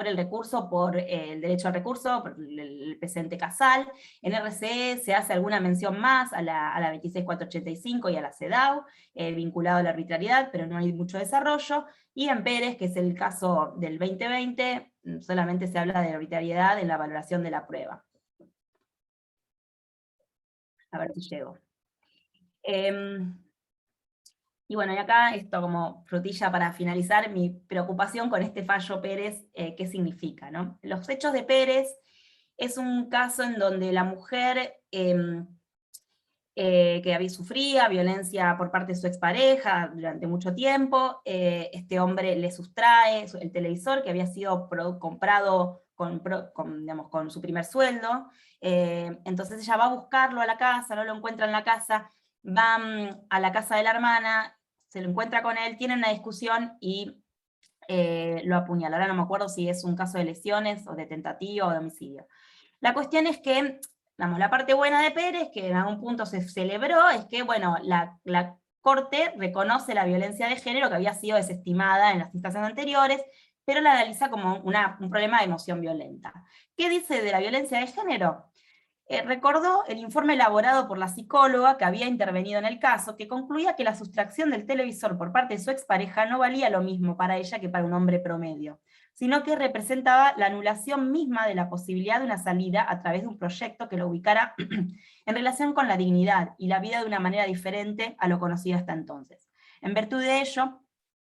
el recurso por el derecho al recurso, por el precedente Casal. En RCE se hace alguna mención más a la 26485 y a la CEDAW, vinculado a la arbitrariedad, pero no hay mucho desarrollo. Y en Pérez, que es el caso del 2020, solamente se habla de arbitrariedad en la valoración de la prueba. A ver si llego. Y bueno, y acá esto como frutilla para finalizar, mi preocupación con este fallo Pérez, ¿qué significa? ¿No? Los hechos de Pérez es un caso en donde la mujer que sufría violencia por parte de su expareja durante mucho tiempo, este hombre le sustrae el televisor que había sido comprado con su primer sueldo, entonces ella va a buscarlo a la casa, no lo encuentra en la casa, va a la casa de la hermana, se lo encuentra con él, tienen una discusión y lo apuñala. Ahora no me acuerdo si es un caso de lesiones, o de tentativa, o de homicidio. La cuestión es que, la parte buena de Pérez, que en algún punto se celebró, es que, bueno, la Corte reconoce la violencia de género que había sido desestimada en las instancias anteriores, pero la analiza como un problema de emoción violenta. ¿Qué dice de la violencia de género? Recordó el informe elaborado por la psicóloga que había intervenido en el caso, que concluía que la sustracción del televisor por parte de su expareja no valía lo mismo para ella que para un hombre promedio, sino que representaba la anulación misma de la posibilidad de una salida a través de un proyecto que lo ubicara en relación con la dignidad y la vida de una manera diferente a lo conocido hasta entonces. En virtud de ello,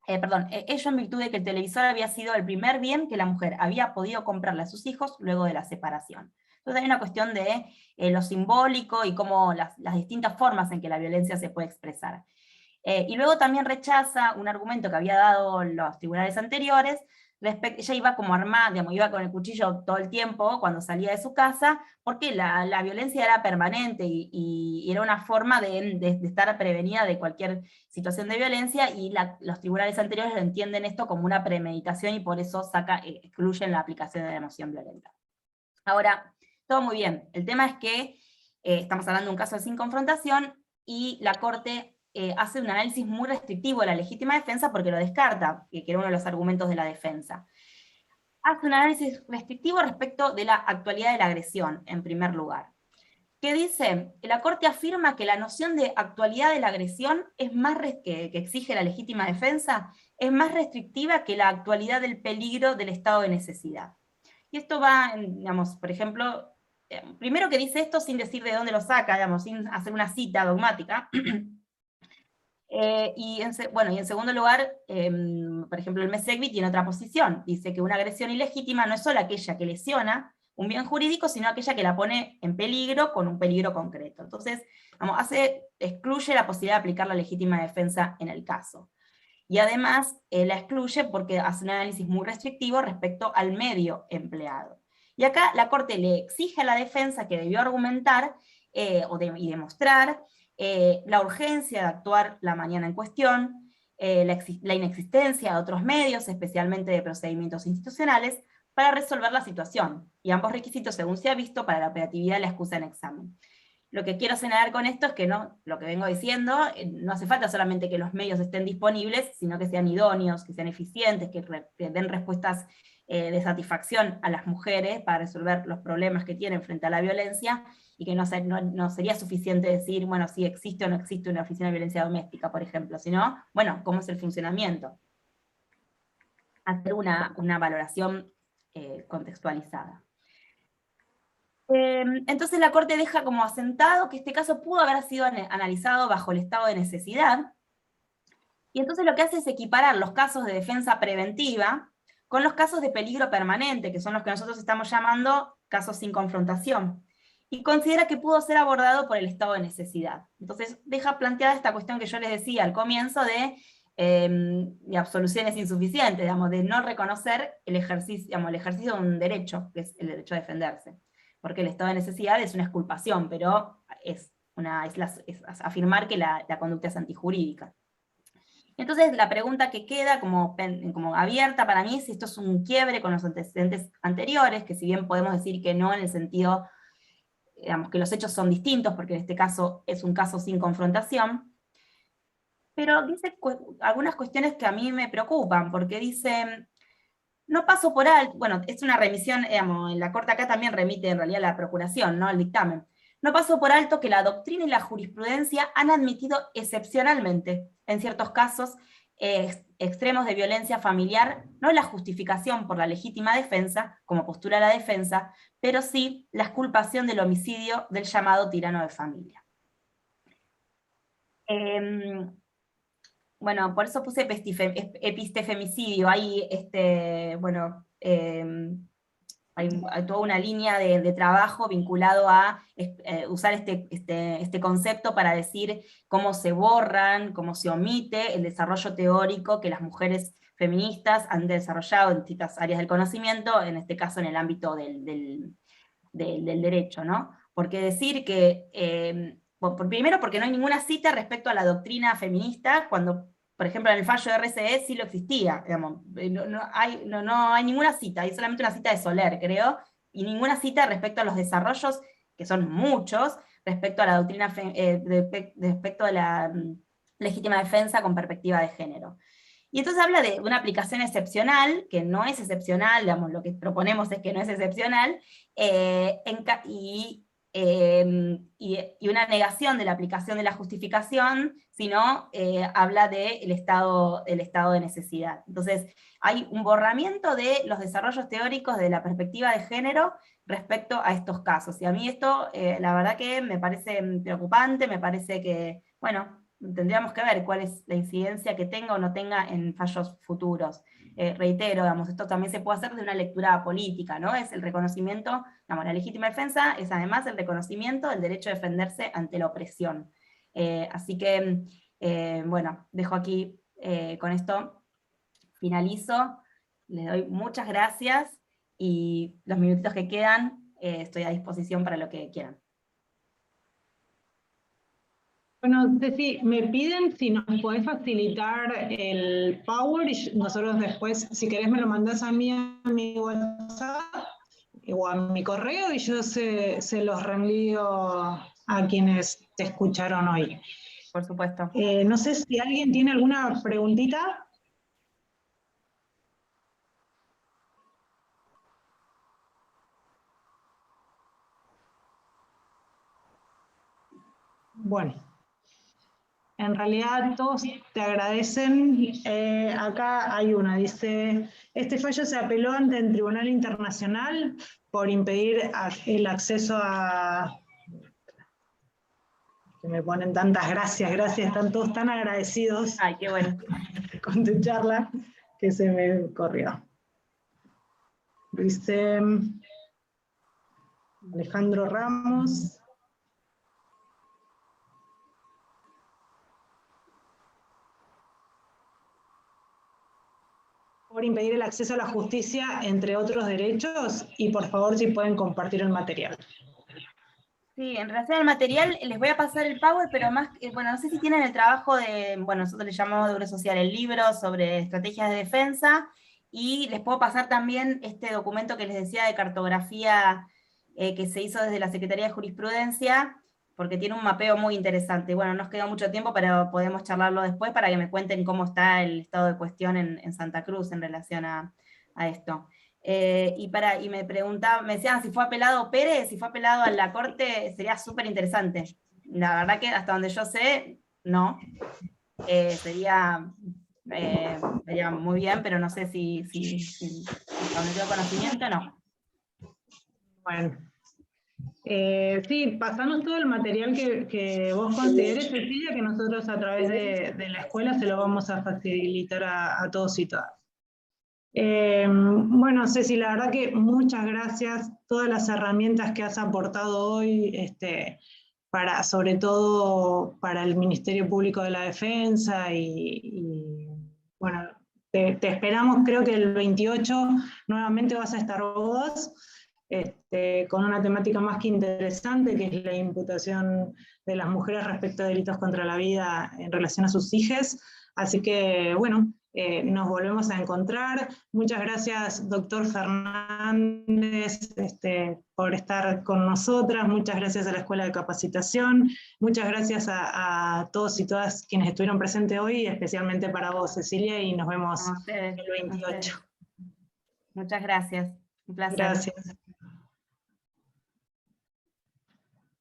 ello en virtud de que el televisor había sido el primer bien que la mujer había podido comprarle a sus hijos luego de la separación. Entonces hay una cuestión de lo simbólico y cómo las distintas formas en que la violencia se puede expresar. Y luego también rechaza un argumento que había dado los tribunales anteriores. Ella iba como armada, digamos, iba con el cuchillo todo el tiempo cuando salía de su casa, porque la violencia era permanente y era una forma de estar prevenida de cualquier situación de violencia, y los tribunales anteriores entienden esto como una premeditación y por eso excluyen la aplicación de la emoción violenta. Ahora, todo muy bien. El tema es que estamos hablando de un caso sin confrontación y la Corte hace un análisis muy restrictivo de la legítima defensa porque lo descarta, que era uno de los argumentos de la defensa. Hace un análisis restrictivo respecto de la actualidad de la agresión, en primer lugar. ¿Qué dice? La Corte afirma que la noción de actualidad de la agresión es más que exige la legítima defensa, es más restrictiva que la actualidad del peligro del estado de necesidad. Y esto va, digamos, por ejemplo, primero que dice esto sin decir de dónde lo saca, digamos, sin hacer una cita dogmática. Y en segundo lugar, por ejemplo, el Mesegui tiene otra posición. Dice que una agresión ilegítima no es solo aquella que lesiona un bien jurídico, sino aquella que la pone en peligro con un peligro concreto. Entonces, excluye la posibilidad de aplicar la legítima defensa en el caso. Y además la excluye porque hace un análisis muy restrictivo respecto al medio empleado. Y acá la Corte le exige a la defensa que debió argumentar y demostrar la urgencia de actuar la mañana en cuestión, la inexistencia de otros medios, especialmente de procedimientos institucionales, para resolver la situación, y ambos requisitos según se ha visto para la operatividad de la excusa en examen. Lo que quiero señalar con esto es que lo que vengo diciendo, no hace falta solamente que los medios estén disponibles, sino que sean idóneos, que sean eficientes, que den respuestas de satisfacción a las mujeres para resolver los problemas que tienen frente a la violencia, y que no sería suficiente decir, bueno, si existe o no existe una oficina de violencia doméstica, por ejemplo, sino, bueno, cómo es el funcionamiento. Hacer una valoración contextualizada. Entonces la Corte deja como asentado que este caso pudo haber sido analizado bajo el estado de necesidad, y entonces lo que hace es equiparar los casos de defensa preventiva con los casos de peligro permanente, que son los que nosotros estamos llamando casos sin confrontación, y considera que pudo ser abordado por el estado de necesidad. Entonces deja planteada esta cuestión que yo les decía al comienzo de absoluciones insuficientes, digamos, de no reconocer el ejercicio de un derecho, que es el derecho a defenderse. Porque el estado de necesidad es una exculpación, pero es afirmar que la conducta es antijurídica. Entonces la pregunta que queda como abierta para mí es si esto es un quiebre con los antecedentes anteriores, que si bien podemos decir que no en el sentido, digamos, que los hechos son distintos, porque en este caso es un caso sin confrontación, pero dice algunas cuestiones que a mí me preocupan, porque dice, no paso por alto, bueno, es una remisión, digamos, en la Corte acá también remite en realidad la procuración, ¿no? El dictamen. No paso por alto que la doctrina y la jurisprudencia han admitido excepcionalmente, en ciertos casos extremos de violencia familiar, no la justificación por la legítima defensa, como postula la defensa, pero sí la exculpación del homicidio del llamado tirano de familia. Bueno, por eso puse epistefemicidio, hay hay toda una línea de trabajo vinculado a usar este concepto para decir cómo se borran, cómo se omite el desarrollo teórico que las mujeres feministas han desarrollado en distintas áreas del conocimiento, en este caso en el ámbito del derecho, ¿no? Porque decir que, primero porque no hay ninguna cita respecto a la doctrina feminista, cuando, por ejemplo, en el fallo de RCE sí lo existía, digamos, no hay ninguna cita, hay solamente una cita de Soler, creo, y ninguna cita respecto a los desarrollos, que son muchos, respecto a la doctrina, respecto a la legítima defensa con perspectiva de género. Y entonces habla de una aplicación excepcional, que no es excepcional, digamos, lo que proponemos es que no es excepcional, y una negación de la aplicación de la justificación, sino habla del estado de necesidad. Entonces hay un borramiento de los desarrollos teóricos de la perspectiva de género respecto a estos casos. Y a mí esto, la verdad que me parece preocupante, me parece que, bueno, tendríamos que ver cuál es la incidencia que tenga o no tenga en fallos futuros. Reitero, digamos, esto también se puede hacer de una lectura política, ¿no? Es el reconocimiento, digamos, la legítima defensa es además el reconocimiento del derecho a defenderse ante la opresión. Así que Bueno, dejo aquí, con esto finalizo. Les doy muchas gracias y los minutitos que quedan estoy a disposición para lo que quieran. Bueno, Ceci, me piden si nos podés facilitar el Power y nosotros después, si querés, me lo mandás a mí, a mi WhatsApp o a mi correo y yo se los reenvío a quienes te escucharon hoy. Por supuesto. No sé si alguien tiene alguna preguntita. Bueno, en realidad todos te agradecen. Acá hay una, dice, este fallo se apeló ante el Tribunal Internacional por impedir el acceso a... Que me ponen tantas gracias, están todos tan agradecidos. Ay, qué bueno. Con tu charla que se me corrió. Dice Alejandro Ramos. Por impedir el acceso a la justicia, entre otros derechos, y por favor si pueden compartir el material. Sí, en relación al material, les voy a pasar el Power, pero más, bueno, no sé si tienen el trabajo de, bueno, nosotros le llamamos de Obra Social, el libro sobre estrategias de defensa, y les puedo pasar también este documento que les decía de cartografía que se hizo desde la Secretaría de Jurisprudencia, porque tiene un mapeo muy interesante. Bueno, no nos queda mucho tiempo, pero podemos charlarlo después para que me cuenten cómo está el estado de cuestión en Santa Cruz en relación a esto. Y me preguntaba, me decían si fue apelado Pérez, si fue apelado a la Corte, sería súper interesante. La verdad que hasta donde yo sé, no. Sería muy bien, pero no sé si hasta donde tengo conocimiento, no. Bueno. Sí, pasanos todo el material que vos consideres, Cecilia, que nosotros a través de la escuela se lo vamos a facilitar a todos y todas. Bueno, Ceci, la verdad que muchas gracias. Todas las herramientas que has aportado hoy, sobre todo para el Ministerio Público de la Defensa y bueno, te esperamos, creo que el 28 nuevamente vas a estar vos, con una temática más que interesante, que es la imputación de las mujeres respecto a delitos contra la vida en relación a sus hijas. Así que, bueno, nos volvemos a encontrar. Muchas gracias, doctor Fernández, por estar con nosotras. Muchas gracias a la Escuela de Capacitación. Muchas gracias a todos y todas quienes estuvieron presentes hoy, especialmente para vos, Cecilia, y nos vemos el 28. Muchas gracias. Un placer. Gracias.